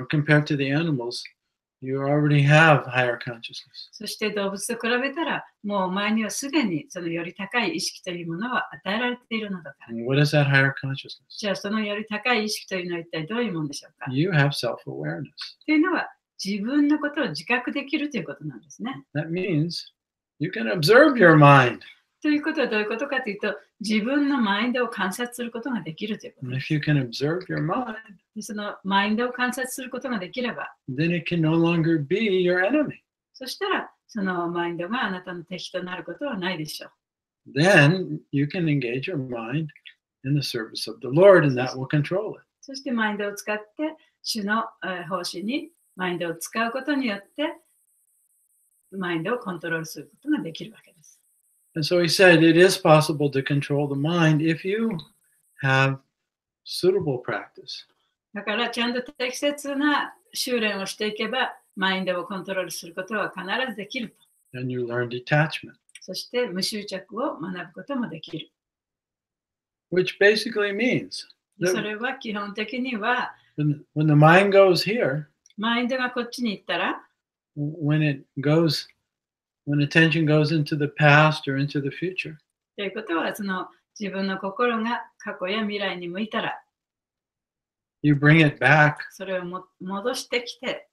compared to the animals, you already have higher consciousness. そして動物と比べたら、もうお前にはすでにそのより高い意識というものは与えられているのだから。 And what is that higher consciousness? じゃあそのより高い意識というのは一体どういうものでしょうか？ You have self-awareness. というのは自分のことを自覚できるということなんですね。 That means you can observe your mind. ということはどういうことかというと、自分のマインドを観察することができるということ And で if す。 you can observe your mind, でそのマインドを観察することができれば、 then it can no longer be your enemy. そしたらそのマインドがあなたの敵となることはないでしょう。 Then you can engage your mind in the service of the Lord, and that will control it. そしてマインドを使って、主の方針にマインドを使うことによって、マインドをコントロールすることができるわけです。 And so he said it is possible to control the mind if you have suitable practice. だからちゃんと適切な修練をしていけば、マインドをコントロールすることは必ずできると。And you learn detachment, そして無執着を学ぶこともできる。 which basically means そ that れは基本的には when the mind goes here, マインドがこっちに行ったら、 when attention goes into the past or into the future, ということはその自分の心が過去や未来に向いたら、 you bring it back それを戻してきて、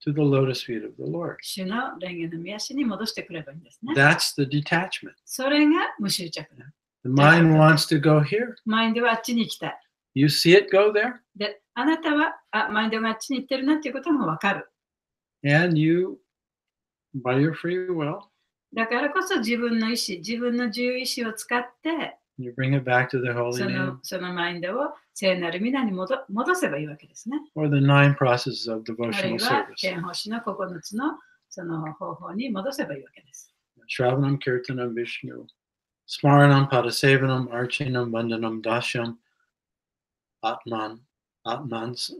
to the lotus feet of the Lord. 主の蓮華の御足に戻してくればいいんですね。 That's the detachment. それが無執着だ。 The mind wants to go here. マインドはあっちに行きたい。 You see it go there, で、あなたはマインドがあっちに行ってるなっていうこともわかる。 and you, by your free will, だからこそ自分の意思、自分の自由意志を使って、 you bring it back to the holy そ name のマインドを聖なる皆に戻せばいいわけですね。 or the 9 processes of あるい devotional は service. 天奉師の9つのその方法に戻せばいいわけです。 Shravanam, Kirtanam, Vishnu, Smaranam, Padasevanam, Archinam, Vandanam, Dashyam, Atman's,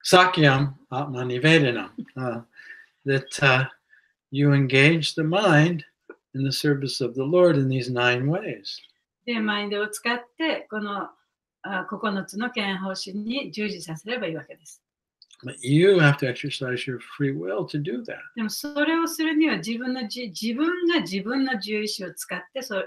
Sakyam, Atman Nivedanam. That you engage the mind in the service of the Lord in these 9 ways. で、マインドを使って、この9つの憲法師に従事させればいいわけです。 But you have to exercise your free will to do that. でもそれをするには自分が自分の自由意志を使ってそ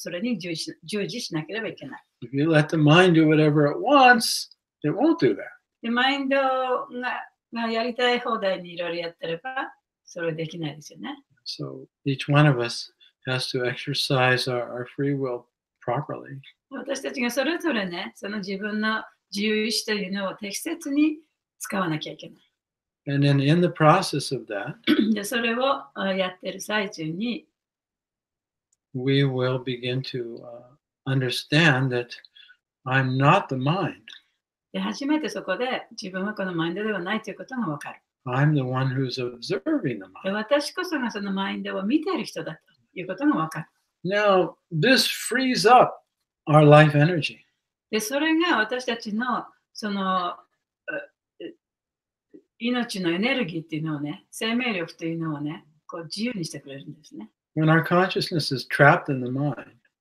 れに従事しなければいけない。 If you let the mind do whatever it wants, it won't do that. で、マインドがやりたい放題にいろいろやってれば、それできないですよね。 So each one of us has to exercise our free will properly. 私たちがそれぞれね、その自分の自由意志というのを適切に使わなきゃいけない。 And then in the process of that, で、それをやってる最中に、 we will begin to understand that I'm not the mind. で初めてそこで自分はこのマインドではないということがわかる。 I'm the one who's observing the で mind. 私こそがそのマインドを見ている人だということがわかる。 Now, this frees up our life energy. で、それが私たちのその命のエネルギーっていうのをね、生命力というのをね、こう自由にしてくれるんですね。 When our consciousness is trapped in the mind,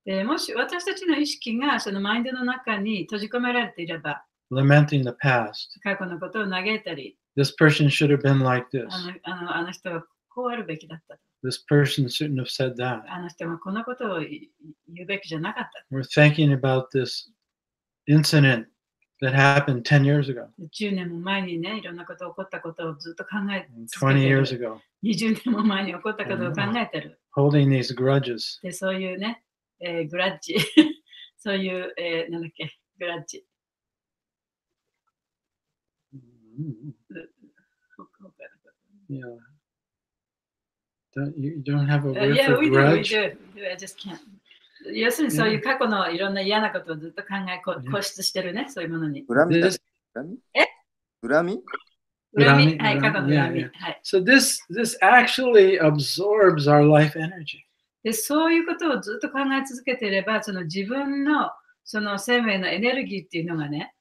でもし私たちの意識がそのマインドの中に閉じ込められていれば、 lamenting the past, 過去のことを嘆いたり、 this person should have been like this. あの人はこうあるべきだったと。 This person shouldn't have said that. あの人はこのことを言うべきじゃなかった。 We're thinking about this incident that happened 10 years ago, 10年も前にね、いろんなこと起こったことをずっと考え続20けて years る。 ago, 20年も前に起こったことを考えてる。 holding these grudges. で、そういうね、グラッジ、そういう、なんだっけ、グラッジ。 Yeah. You don't have a word Yeah, for we do, grudge? I just can't. 要するにそういう過去のいろんな嫌なことをずっと固執してるね、そういうものに。恨みだ This, 恨みえ恨み恨み、恨みはい、過去の恨み。 yeah, yeah. はい。 so this actually absorbs our life energy. で、そういうことをずっと考え続けていれば、その自分のその生命のエネルギーっていうのがね、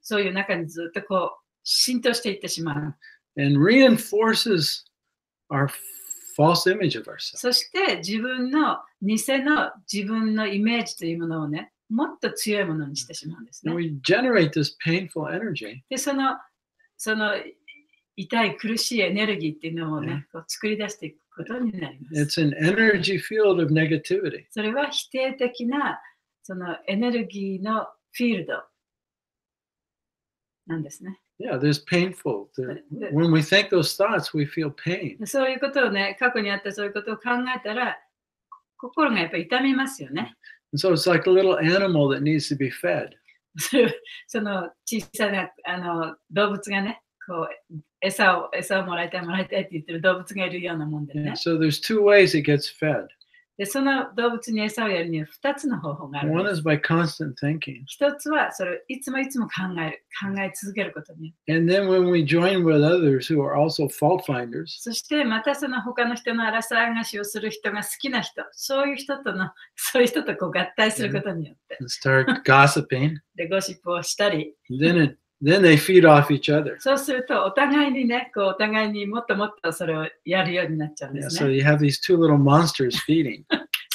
そういう中にずっとこう浸透していってしまう。 And reinforces our false image of ourselves. そして自分の偽の自分のイメージというものをね、もっと強いものにしてしまうんです And ね。 we generate this painful energy で、その痛い苦しいエネルギーっていうのをね、こう作り出していくことになります。 It's an energy field of negativity. それは否定的なそのエネルギーのフィールドなんですね。 Yeah, there's painful. When we think those thoughts, we feel pain. そういうことをね、過去にあったそういうことを考えたら、心がやっぱり痛みますよね。 And so it's like a little animal that needs to be fed. その小さな動物がね、こう餌をもらいたいって言ってる動物がいるようなもんで Yeah, ね。 so there's 2 ways it gets fed. で、その動物に餌をやるには2つの方法があるん One で is す。 by constant thinking. 1つはそれをいつも考え続けることによって。 And then when we join with others who are also fault finders, そしてまたその他の人の荒探しをする人が好きな人、そういう人とこう合体することによって。and start gossiping, で、ゴシップをしたり、 then then they feed off each other. そうすると、お互いにね、こうお互いにもっともっとそれをやるようになっちゃうんで Yeah, す so ね。you have these two little monsters feeding.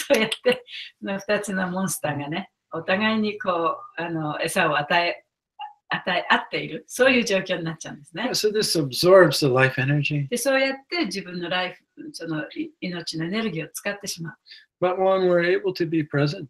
そうやって、その2つのモンスターがね、お互いにこう餌を与え合っている、そういう状況になっちゃうんですね Yeah,。so this absorbs the life energy. で、そうやって自分のライフ、その命のエネルギーを使ってしまう。But when we're able to be present,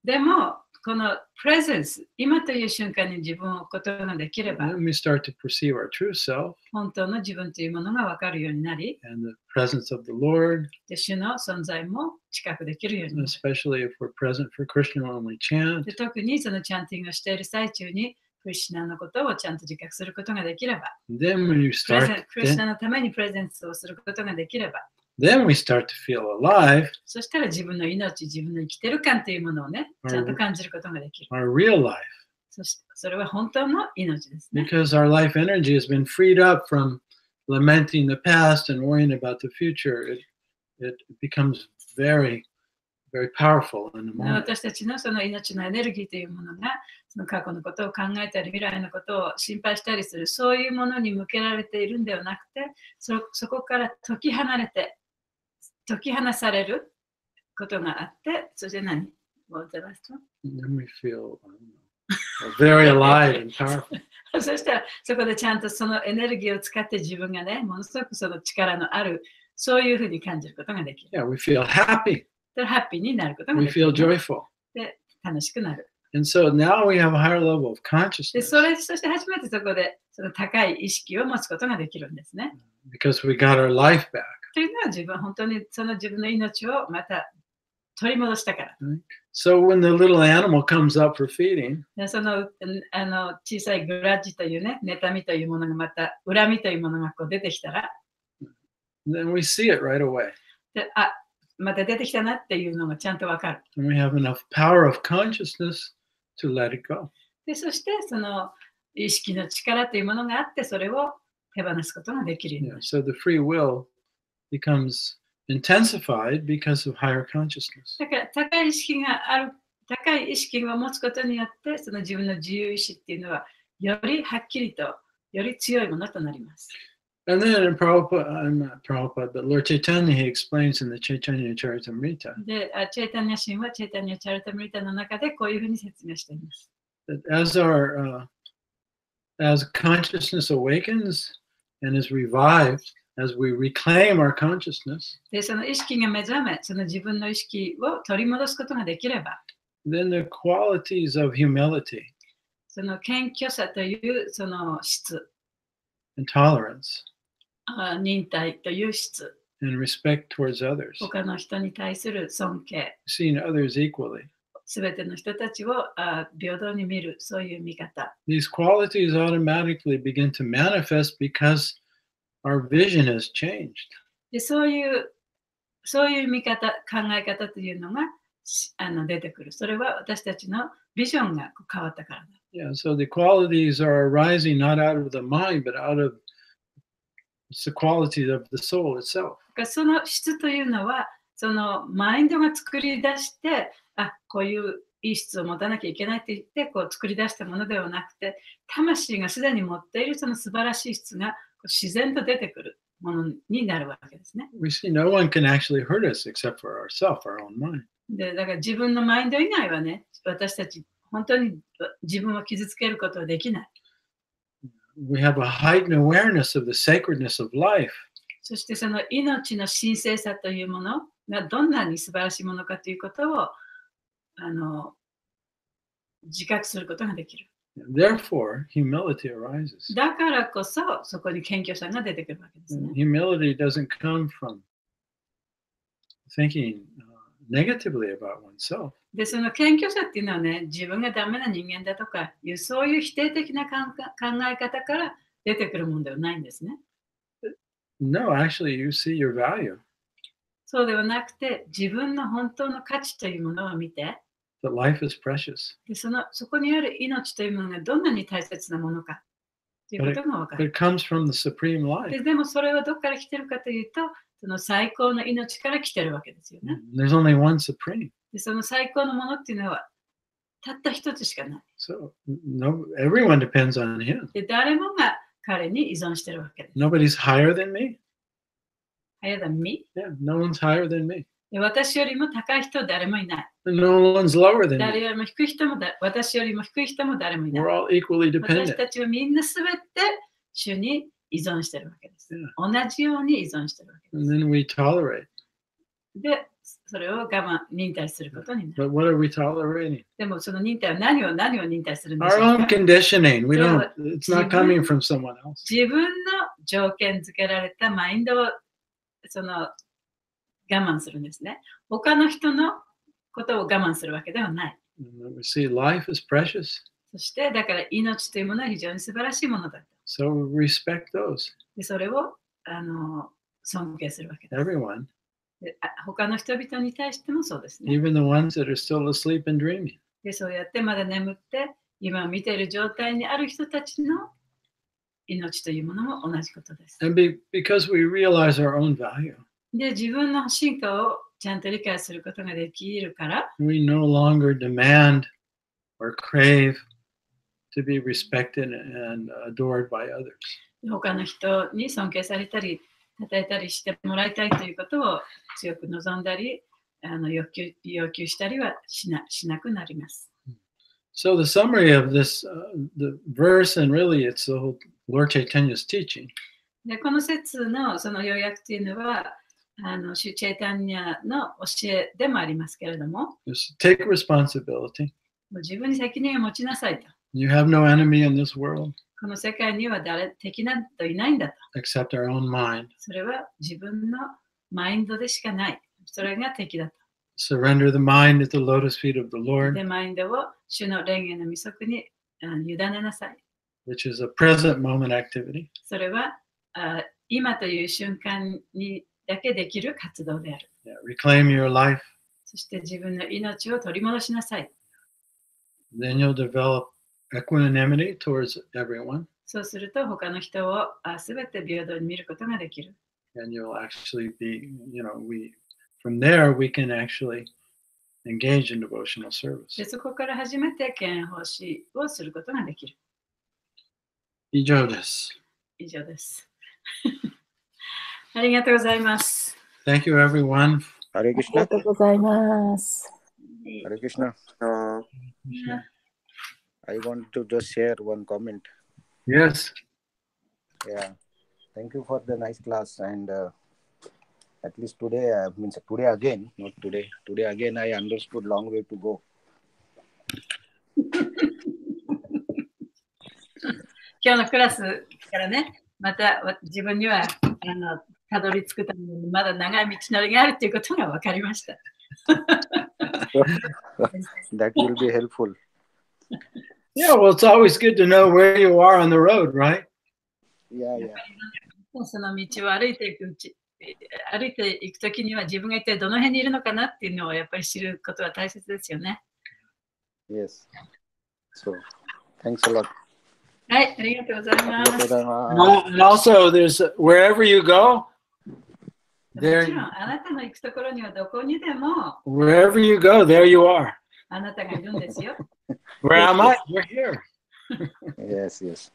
でも、このプレゼンス、今という瞬間に自分を置くことができれば、 then we start to perceive our true self 本当の自分というものが分かるようになり、 and the presence of the Lord, で主の存在も近くできるようになる。 especially if we're present for Krishna when we chant. で特にそのチャンティングをしている最中に、クリシュナのことをちゃんと自覚することができれば、 Then when you クリシュ start, ナのためにプレゼンスをすることができれば、 then we start to feel alive, そしたら自分の命、自分の生きてる感というものをね、ちゃんと感じることができる。 our real life, そしてそれは本当の命ですね。 because our life energy has been freed up from lamenting the past and worrying about the future. It becomes very, very powerful in the moment. 私たちのその命のエネルギーというものが、その過去のことを考えたり、未来のことを心配したりする、そういうものに向けられているんではなくて、そこから解き放されることがあって、そして何 What was the last one? Then we feel, I don't know, very alive and powerful. そしたらそこでちゃんとそのエネルギーを使って自分がね、ものすごくその力のある、そういうふうに感じることができる。 Yeah, we feel happy. でハッピーになることが We できる feel。joyful. で楽しくなる。 And so now we have a higher level of で consciousness そして初めてそこでその高い意識を持つことができるんですね。 because we got our life back. というのは本当にその自分の命をまた取り戻したから。 So when the little animal comes up for feeding, でその小さいグラッジというね、妬みというものがまた、恨みというものがこう出てきたら、 then we see it right away. でまた出てきたなっていうのがちゃんとわかる。 And we have enough power of consciousness to let it go. でそしてその意識の力というものがあって、それを手放すことができるようにな Yeah, る。 so the free will becomes intensified because of higher consciousness. だから高い意識がある、高い意識を持つことによって、その自分の自由意志っていうのは、よりはっきりと、より強いものとなります。 And then in Prabhupada, not Prabhupada, but Lord Chaitanya, he explains in the Chaitanya Charitamrita で、チェイタニア神話、チェイタニアチャリタムリタの中でこういうふうに説明しています。 that as consciousness awakens and is revived, as we reclaim our consciousness, で、その意識が目覚め、その自分の意識を取り戻すことができれば、 then the qualities of humility その謙虚さというその質、 and tolerance 忍耐という質、 and respect towards others, 他の人に対する尊敬、 seeing others equally, すべての人たちを平等に見る、そういう見方。 these qualities automatically begin to manifest because our vision has changed. でそういう見方、考え方というのが出てくる。それは私たちのビジョンが変わったからだ。Yeah, so the qualities are arising not out of the mind, but out of it's the quality of the soul itself. その質というのは、そのマインドが作り出して、こういういい質を持たなきゃいけないって言って、こう作り出したものではなくて、魂がすでに持っているその素晴らしい質が自然と出てくるものになるわけですね。We see no one can actually hurt us except for ourselves, our own mind. で、だから自分のマインド以外はね、私たち本当に自分を傷つけることはできない。We have a heightened awareness of the sacredness of life. そしてその命の神聖さというものがどんなに素晴らしいものかということを自覚することができる。Therefore, humility arises. だからこそそこに謙虚さが出てくるわけですね。 Humility doesn't come from thinking negatively about oneself. で、その謙虚さっていうのはね、自分がダメな人間だとかいう、そういう否定的な考え方から出てくるものではないんですね。No, actually, you see your value. そうではなくて、自分の本当の価値というものを見て、That life is precious. でそこにある命というものがどんなに大切なものかということが分か But る。 it comes from the supreme life. でもそれはどこから来てるかというと、その最高の命から来てるわけですよね。 There's only one supreme. でその最高のものっていうのはたった一つしかない。So everyone depends on him. で、誰もが彼に依存してるわけです。Nobody's higher than me. higher than me? Yeah, no one's higher than me. で、私よりも高い人は誰もいない。No one's lower than 誰 me. よりも低い人も私よりも低い人も誰もいない。 We're all equally 私 dependent. たちはみんなすべて主に依存してるわけです。 Yeah. 同じように依存してるわけで And す。 then we tolerate. で、それを忍耐することになる。 But what are we tolerating? でもその忍耐は何を忍耐するんでし Our ょう own か。 conditioning. We So, don't, it's not coming from someone else. 自分の条件付けられたマインドを我慢するんですね。他の人のことを我慢するわけではない。 And we see life is precious. そしてだから命というものは非常に素晴らしいものだと。 So we respect those. でそれを尊敬するわけです。 Everyone. で他の人々に対してもそうですね。 Even the ones that are still asleep and dreaming. でそうやってまだ眠って今見ている状態にある人たちの命というものも同じことです。 And because we realize our own value, で自分の進化をちゃんと理解することができるから、 we no longer demand or crave to be respected and adored by others. 他の人に尊敬されたり、称えたりしてもらいたいということを強く望んだり、要求したりはしなくなります。 So the summary of this, the verse, and really it's the whole Lord Chaitanya's teaching, でこの説のその要約というのは、シュチェイタンニャの教えでもありますけれども、 is take responsibility. もう自分に責任を持ちなさいと。 You have no enemy in this world この世界には敵などいないんだと。 except our own mind. それは自分のマインドでしかない。それが敵だと。 Surrender the mind at the lotus feet of the Lord, で、マインドを主の蓮華の御足に委ねなさい。 which is a present moment activity. それは今という瞬間にだけできる活動である。 Yeah, reclaim your life. そして自分の命を取り戻しなさい。 Then you'll develop equanimity towards everyone, そうすると他の人をすべて平等に見ることができる。 and you'll actually be, from there we can actually engage in devotional service. でそこから初めて敬遠奉仕をすることができる。以上です。以上です。ありがとうございます。 Thank you, everyone. Hare ありが Krishna. とうございます。 Hare Krishna. I want to just share one comment. Yes. Yeah. Thank you for the nice class. And at least today, today again, not today. Today again, I understood long way to go. 今日のクラスからね、また自分にはたどり着くためにまだ長い道のりがあるということが分かりました。That will be helpful. Yeah, well, it's always good to know where you are on the road, right? Yeah, yeah. その道を歩いていくときには自分が一体どの辺にいるのかなっていうのをやっぱり知ることは大切ですよね。Yes. So, thanks a lot. はい、ありがとうございまありがとうごす。ざいます。And also, there's wherever you go, もち there, ろん、あなたの行くところにはどこにでも wherever you go, there you are. あなたがいるんですよ。 Where am I? You're here. Yes, yes.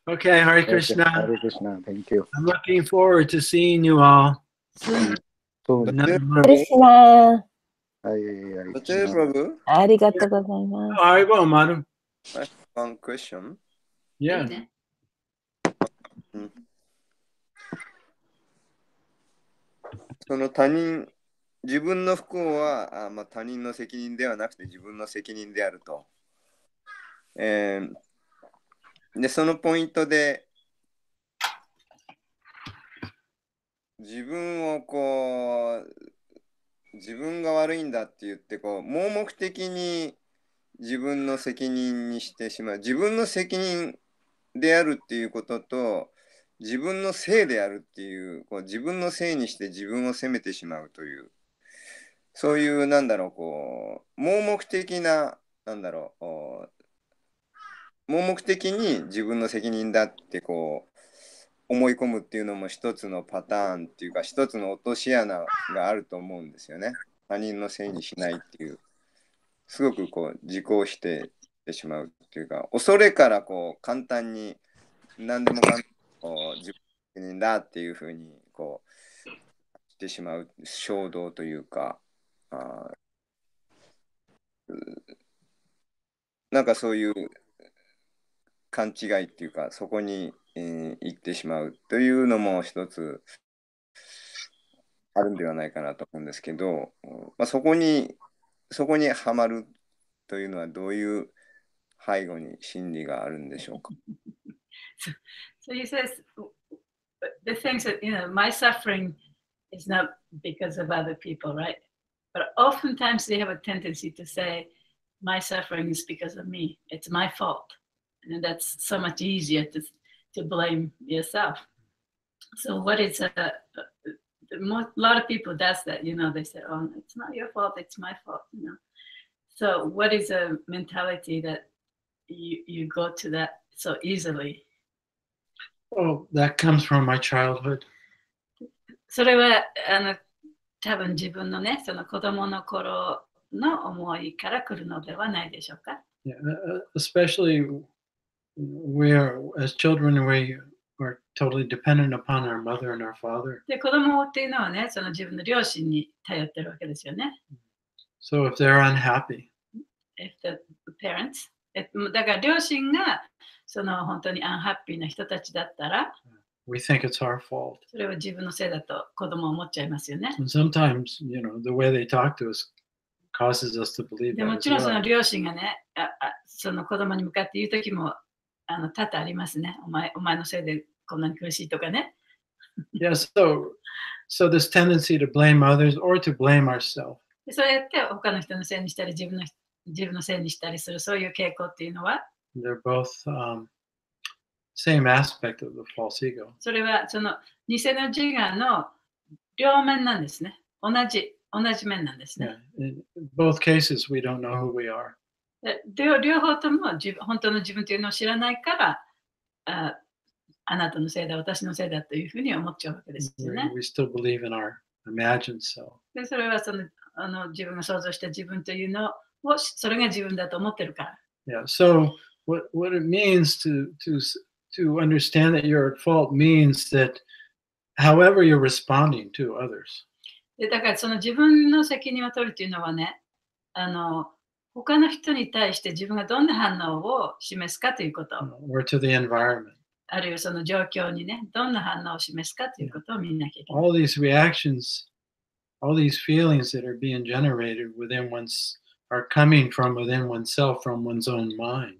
Okay, Hare Okay. Krishna. Hare Krishna. Thank you. I'm looking forward to seeing you all. Soon. Another ク month. リスナー、 Satyadev Prabhu, ありがとうございます。 Haribo, Madhu. one question. いい Yeah. ね。その自分の不幸は他人の責任ではなくて自分の責任であると。で、そのポイントで自分が悪いんだって言って盲目的に自分の責任にしてしまう。自分の責任であるっていうことと自分のせいであるっていう、自分のせいにして自分を責めてしまうという、そういう盲目的な盲目的に自分の責任だって思い込むっていうのも一つのパターンっていうか一つの落とし穴があると思うんですよね。他人のせいにしないっていう。すごくこう自己否定してしまうっていうか、恐れからこう簡単に何でもかんでも自分の責任だっていうふうにこうしてしまう衝動というか、なんかそういう勘違いっていうか、そこに、行ってしまうというのも一つあるんではないかなと思うんですけど、まあ、そこにはまるというのはどういう背後に心理があるんでしょうか。So he says the things that, my suffering is not because of other people, right? But oftentimes they have a tendency to say, my suffering is because of me. It's my fault. And that's so much easier to blame yourself. So what is a lot of people does that, they say, oh, it's not your fault, it's my fault, So what is a mentality that you go to that so easily? Oh, that comes from my childhood. それは多分自分のね、その子供の頃の思いから来るのではないでしょうか。Yeah, especially as children, we are totally dependent upon our mother and our father. で、子供っていうのはね、その自分の両親に頼ってるわけですよね。So if they're unhappy, If the parents、だから両親がその本当にアンハッピーな人たちだったら、we think it's our fault. それは自分のせいだと子供は思っちゃいますよね。And sometimes, the way they talk to us causes us to believe で that も as ちろんその well. 両親がね、その子供に向かって言うときも多々ありますね。お前のせいでこんなに苦しいとかね。Yeah, so this tendency to blame others or to blame ourselves. でそうやって他の人のせいにしたり自分のせいにしたりするそういう傾向っていうのは、They're both same aspect of the false ego. それはその偽の自我の両面なんですね。同じ面なんですね。Yeah. In both cases, we don't know who we are. で両方とも本当の自分というのを知らないからあなたのせいだ、私のせいだというふうに思っちゃうわけですよね。We still believe in our imagined self. でそれはその自分が想像した自分というのをそれが自分だと思ってるから。Yeah. So what it means to understand that you're at fault means that however you're responding to others, でだからその自分の責任を取るというのはね、他の人に対して自分がどんな反応を示すかということ、or to the environment. あるいはその状況にね、どんな反応を示すかということを見なきゃいけない。All these reactions, all these feelings that are being generated within are coming from within oneself, from one's own mind.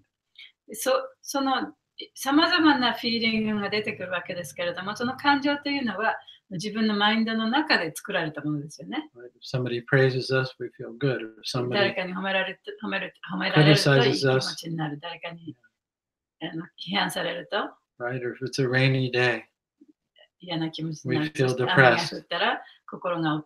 そのさまざまなフィーリングが出てくるわけですけれども、その感情というのは自分のマインドの中で作られたものですよね。Right? If somebody praises us, we feel good. If 誰 somebody かに褒められるといい気持ちになる。誰かに批判されると right, or if it's a rainy day, 嫌な気持ちにな we る。 feel 雨が depressed. 降ったら心がう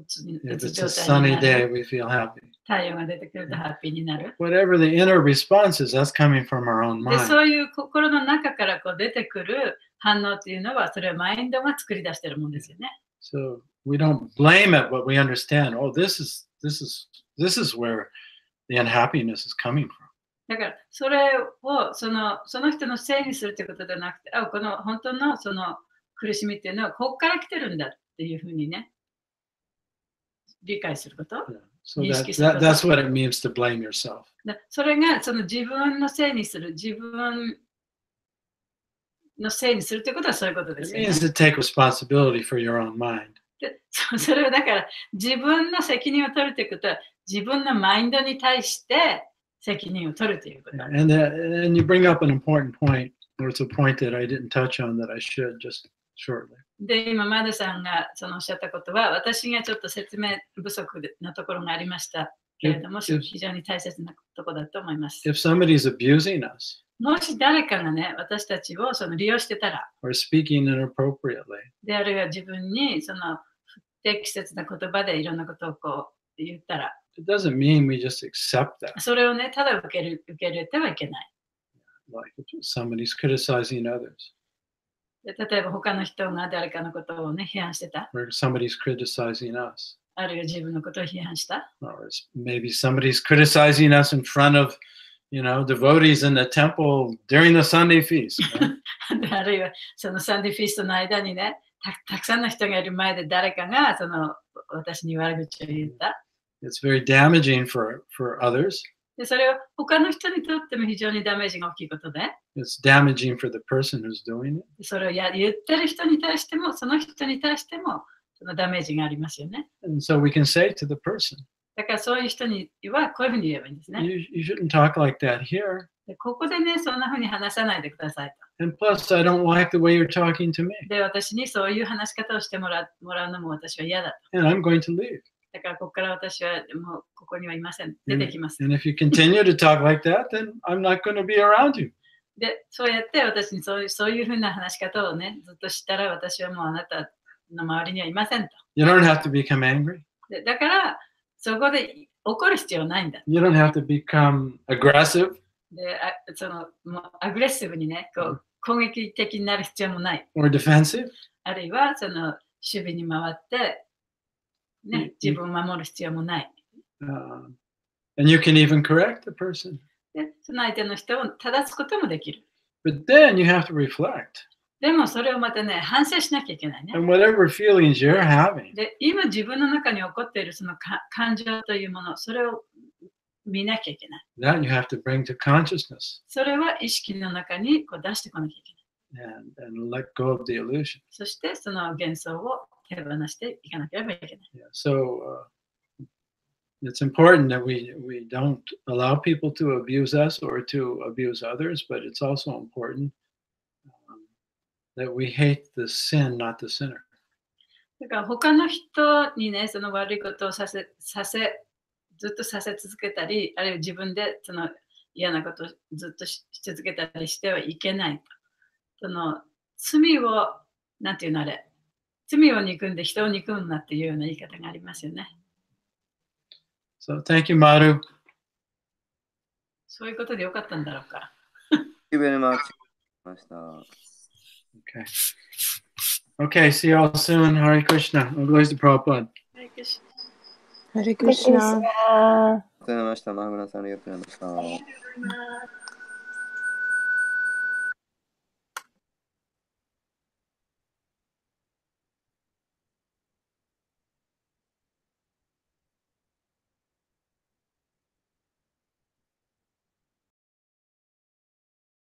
つ If 状 it's a 態に sunny な day, る。 we feel happy. 太陽が出てくるとハッピーになる。 Whatever the inner response is, that's coming from our own で、 mind. そういう心の中から出てくる反応っていうのは、それはマインドが作り出しているものですよね。So we don't blame it, but we understand. Oh, this is where the unhappiness is coming from. だからそれをその人のせいにするということではなくて、この本当のその苦しみっていうのはここから来てるんだっていうふうにね、理解すること。Yeah. So that's what it means to blame yourself. それがその自分のせいにする、自分のせいにするということはそういうことで It すよね。 means to take responsibility for your own mind. でそれはだから自分の責任を取るということは自分のマインドに対して責任を取るということ。 And you bring up an important point, or it's a point that I didn't touch on that I should just shortly. で、今、マダさんがおっしゃったことは、私がちょっと説明不足なところがありましたけれども、非常に大切なところだと思います。 If somebody's abusing us もし誰かがね、私たちを利用してたら、 or speaking inappropriately, であるいは自分に不適切な言葉でいろんなことを言ったら、 it doesn't mean we just accept that. それをね、ただ受け入れてはいけない。 Like if somebody's criticizing others, で例えば他の人が誰かのことをね、批判してた。 or somebody's criticizing us. あるいは自分のことを批判した。Or maybe somebody's criticizing us in front of, devotees in the temple during the Sunday feast. Right? あるいはそのサンデーフィストの間にね、たくさんの人がいる前で誰かが私に悪口を言った。It's very damaging for others. でそれは他の人にとっても非常にダメージが大きいことで、It's damaging for the person who's doing it. それを言ってる人に対しても、その人に対してもそのダメージがありますよね。And so we can say to the person, だからそういう人にはこういうふうに言えばいいんですね。you shouldn't talk like that here. でここでね、そんなふうに話さないでくださいと。And plus, I don't like the way you're talking to me. で、私にそういう話し方をしてもらうのも私は嫌だと。 And I'm going to leave. だからここから私はもうここにはいません。出てきます。And if you continue to talk like that, then I'm not going to be around you. で、そうやって私にそういうふうな話し方をね、ずっとしたら私はもうあなたの周りにはいませんと。You don't have to become angry. でだから、そこで怒る必要ないんだ。You don't have to become aggressive. で、もうアグレッシブにね、攻撃的になる必要もない。Or defensive. あるいは守備に回って、ね、自分を守る必要もない。And you can even correct the person. で、その相手の人を正すこともできる。But then you have to reflect. でもそれをまたね、反省しなきゃいけないね。And whatever feelings you're having, で、今自分の中に起こっているその感情というもの、それを見なきゃいけない。that you have to bring to consciousness それは意識の中に出してこなきゃいけない。and let go of the illusion. そしてその幻想を手放していかなければいけない。Yeah, so it's important that we don't allow people to abuse us or to abuse others, but it's also important that we hate the sin, not the sinner. だから他の人にね、その悪いことをずっとさせ続けたり、あるいは自分でその嫌なことをずっとし続けたりしてはいけないと。その罪を、なんていうのあれ、罪を憎んで人を憎むなっていうような言い方がありますよね。So thank you, Maru. そういうことでよかったんだろうか。Thank you very much. Okay, see you all soon. Hare Krishna. Glories to Prabhupada. Hare Krishna. ありがとうございました。マグナさんありがとうございました。